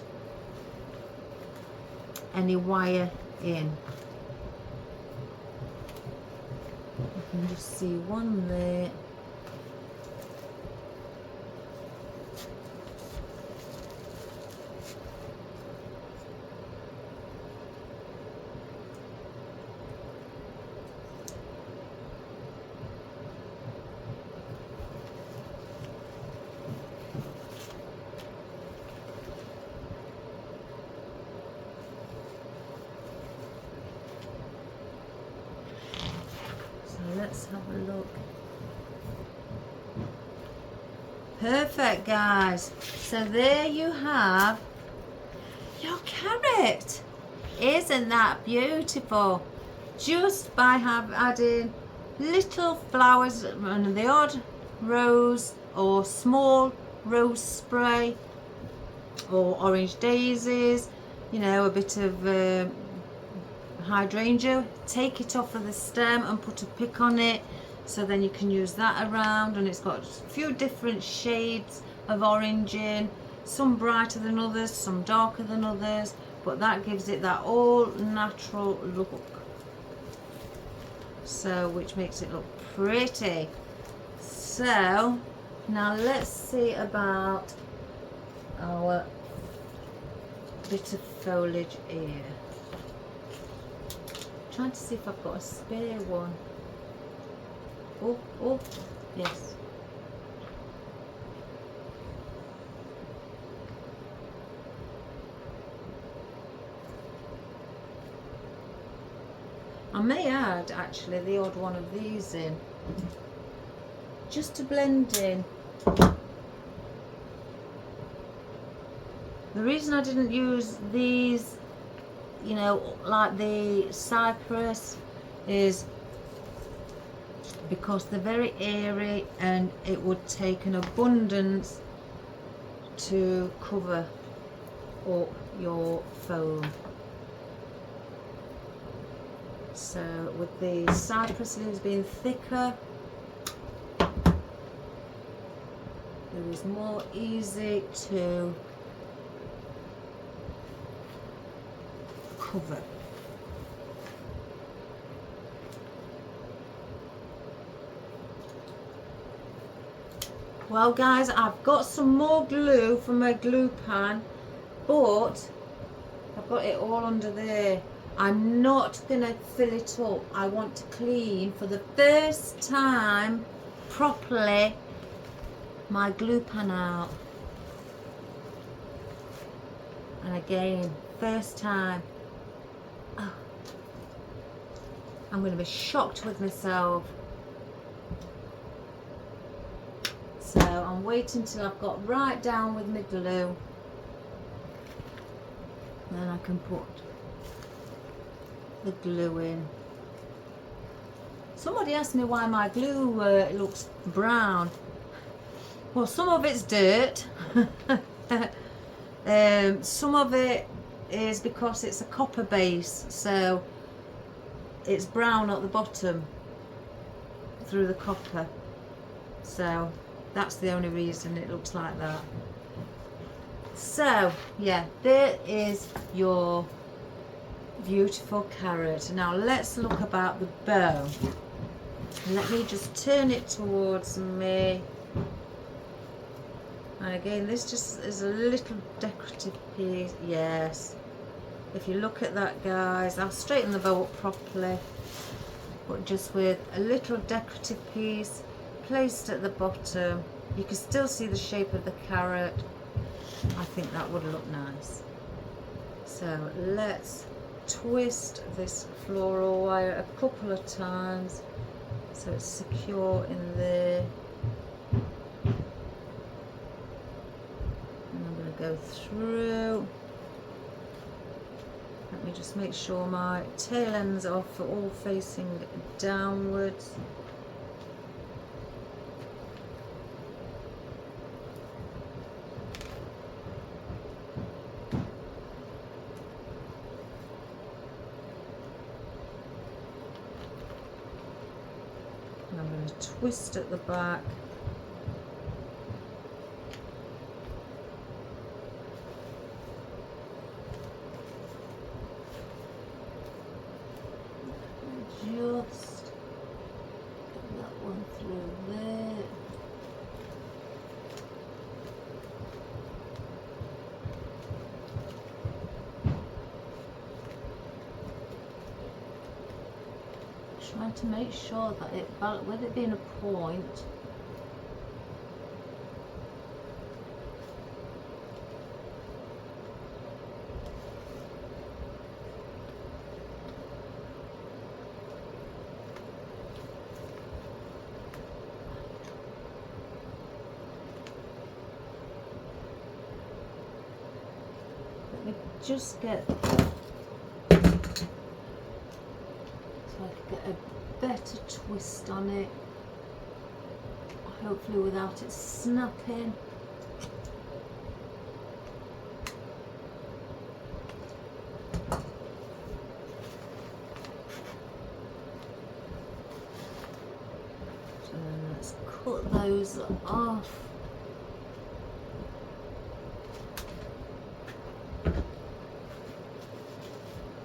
any wire in. You can just see one there. Let's have a look. Perfect, guys. So there you have your carrot. Isn't that beautiful? Just by adding little flowers and the odd rose or small rose spray or orange daisies, you know, a bit of hydrangea, take it off of the stem and put a pick on it, so then you can use that around, and it's got a few different shades of orange in, some brighter than others, some darker than others, but that gives it that all natural look, so which makes it look pretty. So now let's see about our bit of foliage here. Trying to see if I've got a spare one. Oh, yes. I may add actually the odd one of these in, just to blend in. The reason I didn't use these, you know, like the cypress, is because they're very airy and it would take an abundance to cover up your foam. So with the cypress leaves being thicker, it was more easy to cover. Well guys, I've got some more glue from my glue pan, but I've got it all under there. I'm not gonna fill it up. I want to clean for the first time properly my glue pan out. And again, first time. Oh, I'm going to be shocked with myself. So I'm waiting till I've got right down with my glue. Then I can put the glue in. Somebody asked me why my glue looks brown. Well, some of it's dirt. Some of it is because it's a copper base, so it's brown at the bottom through the copper, so that's the only reason it looks like that. So yeah, there is your beautiful carrot. Now let's look about the bow. Let me just turn it towards me. And again, this just is a little decorative piece. Yes, if you look at that, guys, I'll straighten the bow up properly, but just with a little decorative piece placed at the bottom, You can still see the shape of the carrot. I think that would look nice. So let's twist this floral wire a couple of times so it's secure in there. And I'm going to go through. Let me just make sure my tail ends are all facing downwards. And I'm going to twist at the back. Just get that one through there. Trying to make sure that it, with it being a point, let me just get so I can get a better twist on it, hopefully without it snapping. So then let's cut those off.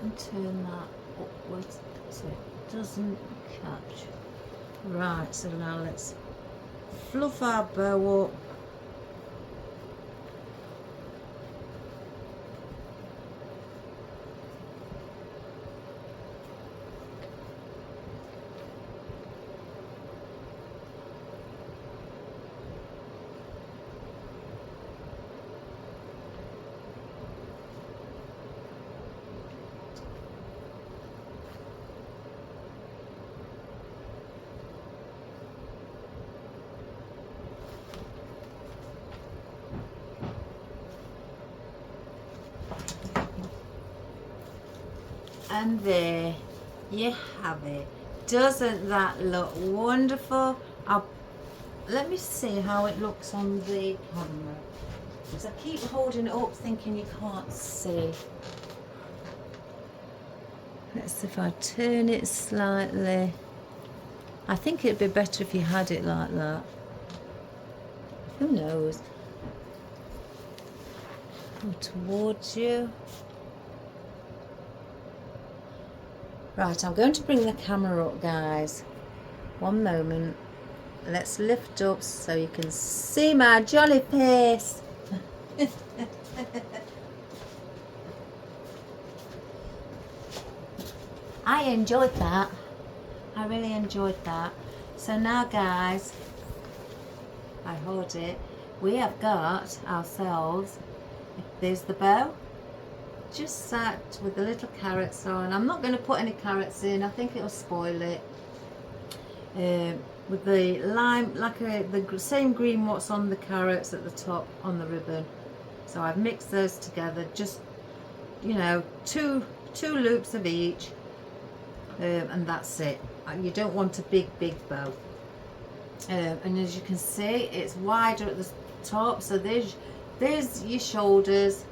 And turn that upwards so it doesn't catch. Right, so now let's fluff our bow up. And there you have it. Doesn't that look wonderful? Let me see how it looks on the camera, because I keep holding it up thinking you can't see. Let's see if I turn it slightly. I think it'd be better if you had it like that. Who knows? Come towards you. Right, I'm going to bring the camera up, guys. One moment. Let's lift up so you can see my jolly face. I enjoyed that. I really enjoyed that. So now, guys, I hold it. We have got ourselves, there's the bow. Just sat with the little carrots on. I'm not going to put any carrots in, I think it'll spoil it. With the lime, like the same green what's on the carrots at the top on the ribbon. So I've mixed those together, just, you know, two loops of each, and that's it. You don't want a big bow. And as you can see, it's wider at the top, so there's your shoulders,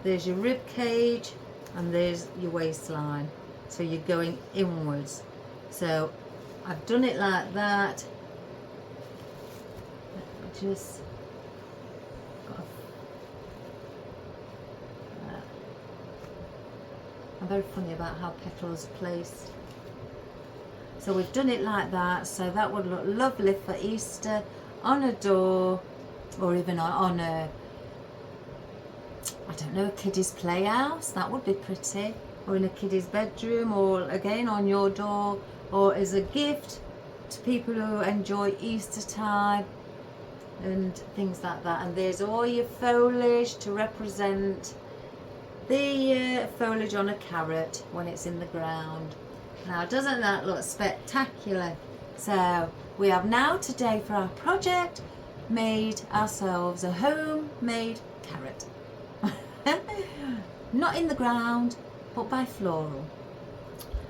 there's your rib cage, and there's your waistline, so you're going inwards. So I've done it like that. Just I'm very funny about how petals are placed. So we've done it like that, so that would look lovely for Easter on a door, or even on a, I don't know, a kiddie's playhouse. That would be pretty, or in a kiddie's bedroom, or again on your door, or as a gift to people who enjoy Easter time. and things like that. And there's all your foliage to represent the foliage on a carrot when it's in the ground. Now, doesn't that look spectacular? So we have now today for our project made ourselves a homemade carrot. Not in the ground, but by floral.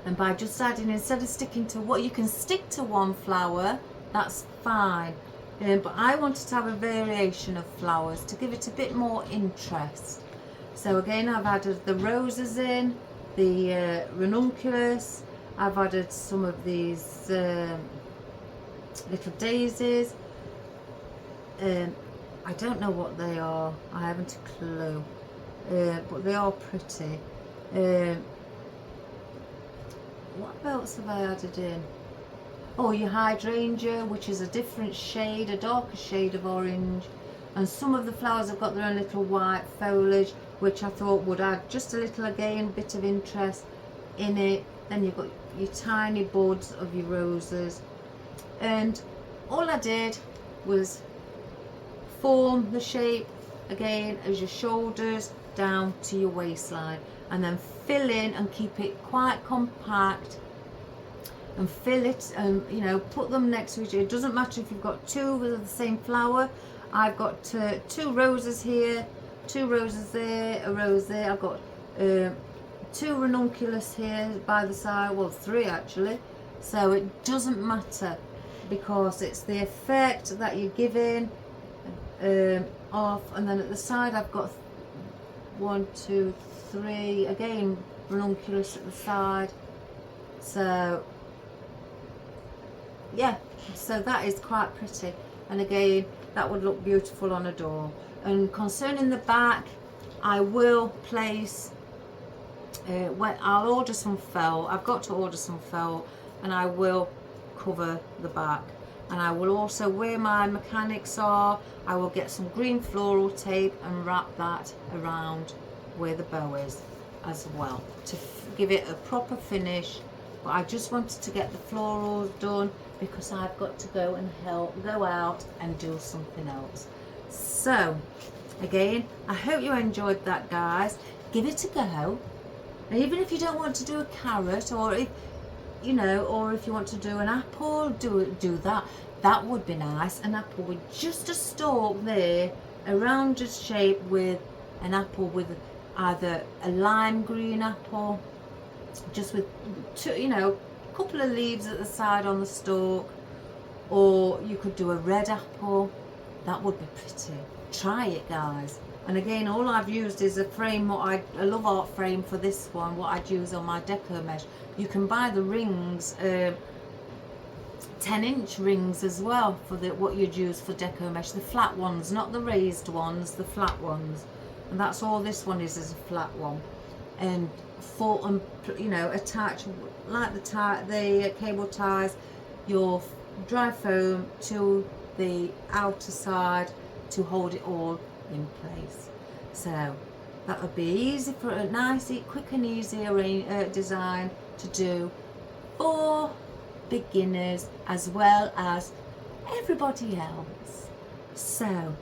And by just adding, instead of sticking to what you can stick to one flower, that's fine. But I wanted to have a variation of flowers to give it a bit more interest. So again, I've added the roses in, the ranunculus. I've added some of these little daisies. I don't know what they are. I haven't a clue. But they are pretty. What else have I added in? Oh, your hydrangea, which is a different shade, a darker shade of orange. And some of the flowers have got their own little white foliage, which I thought would add just a little, again, bit of interest in it. Then you've got your tiny buds of your roses. And all I did was form the shape, again, as your shoulders down to your waistline. And then fill in and keep it quite compact. And fill it, you know, put them next to each other. It doesn't matter if you've got two of the same flower. I've got two roses here, two roses there, a rose there. I've got two ranunculus here by the side, well, three actually. So it doesn't matter because it's the effect that you're giving off. And then at the side I've got 1, 2, 3, again ranunculus at the side. So yeah, so that is quite pretty, and again that would look beautiful on a door. And concerning the back, I will place I'll order some felt. I've got to order some felt, and I will cover the back. And I will also, where my mechanics are, I will get some green floral tape and wrap that around where the bow is as well to give it a proper finish. But I just wanted to get the florals done because I've got to go out and do something else. So again, I hope you enjoyed that, guys. Give it a go. And even if you don't want to do a carrot, or if you know, or if you want to do an apple, do that. That would be nice. An apple with just a stalk there, a rounded shape with an apple with either a lime green apple, just with two, you know, a couple of leaves at the side on the stalk, or you could do a red apple. That would be pretty. Try it, guys. And again, all I've used is a frame. I love art frame for this one. What I'd use on my deco mesh. You can buy the rings, 10-inch rings as well for what you'd use for deco mesh. The flat ones, not the raised ones, the flat ones. And that's all this one is a flat one. And you know, attach like the cable ties your dry foam to the outer side to hold it all in place. So that would be easy for a nice, quick and easy design to do for beginners as well as everybody else. So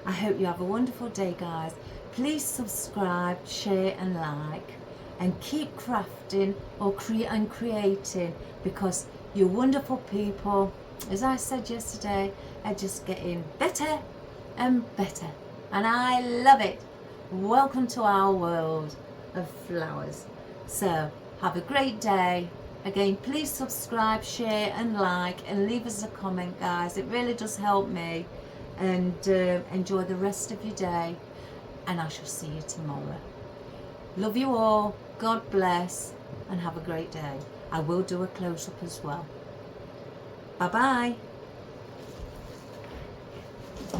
I hope you have a wonderful day, guys. Please subscribe, share and like, and keep crafting or creating, because you're wonderful people. As I said yesterday, are just getting better and better, and I love it. Welcome to our world of flowers. So have a great day. Again, please subscribe, share and like, and leave us a comment, guys. It really does help me. And enjoy the rest of your day, and I shall see you tomorrow. Love you all. God bless, and have a great day. I will do a close-up as well. Bye bye.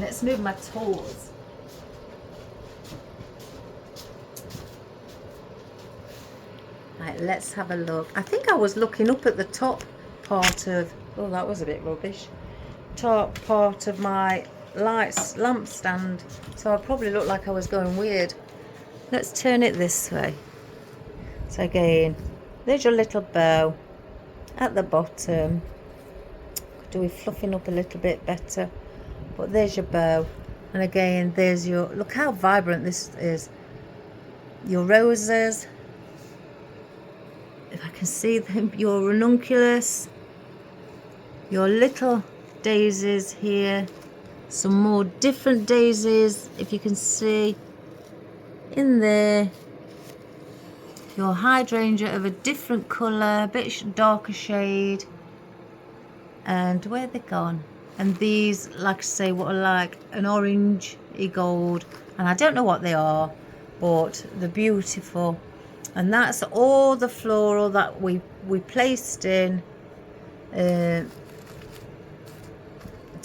Let's move my toes. Right, let's have a look. I think I was looking up at the top part of, oh, that was a bit rubbish, top part of my lamp stand, so I probably looked like I was going weird. Let's turn it this way. So again, there's your little bow at the bottom. Do we fluffing up a little bit better? But there's your bow. And again, there's your, look how vibrant this is. Your roses, if I can see them, your ranunculus, your little daisies here, some more different daisies, if you can see in there, your hydrangea of a different colour, a bit darker shade, and where they gone? And these, like I say, what are like an orange gold, and I don't know what they are, but they're beautiful. And that's all the floral that we placed in to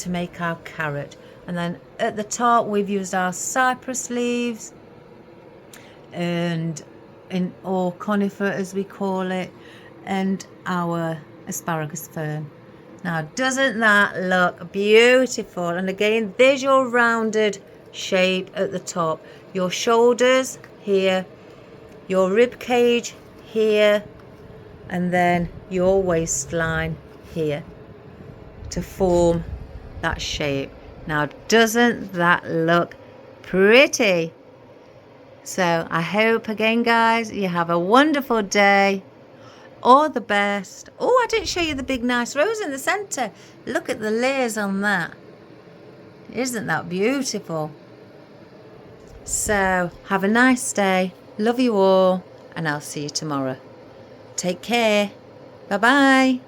make our carrot. And then at the top we've used our cypress leaves and or conifer as we call it, and our asparagus fern. Now doesn't that look beautiful? And again, there's your rounded shape at the top, your shoulders here, your rib cage here, and then your waistline here to form that shape. Now doesn't that look pretty? So I hope again, guys, you have a wonderful day. All the best. Oh, I didn't show you the big nice rose in the centre. Look at the layers on that. Isn't that beautiful? So have a nice day. Love you all, and I'll see you tomorrow. Take care. Bye bye.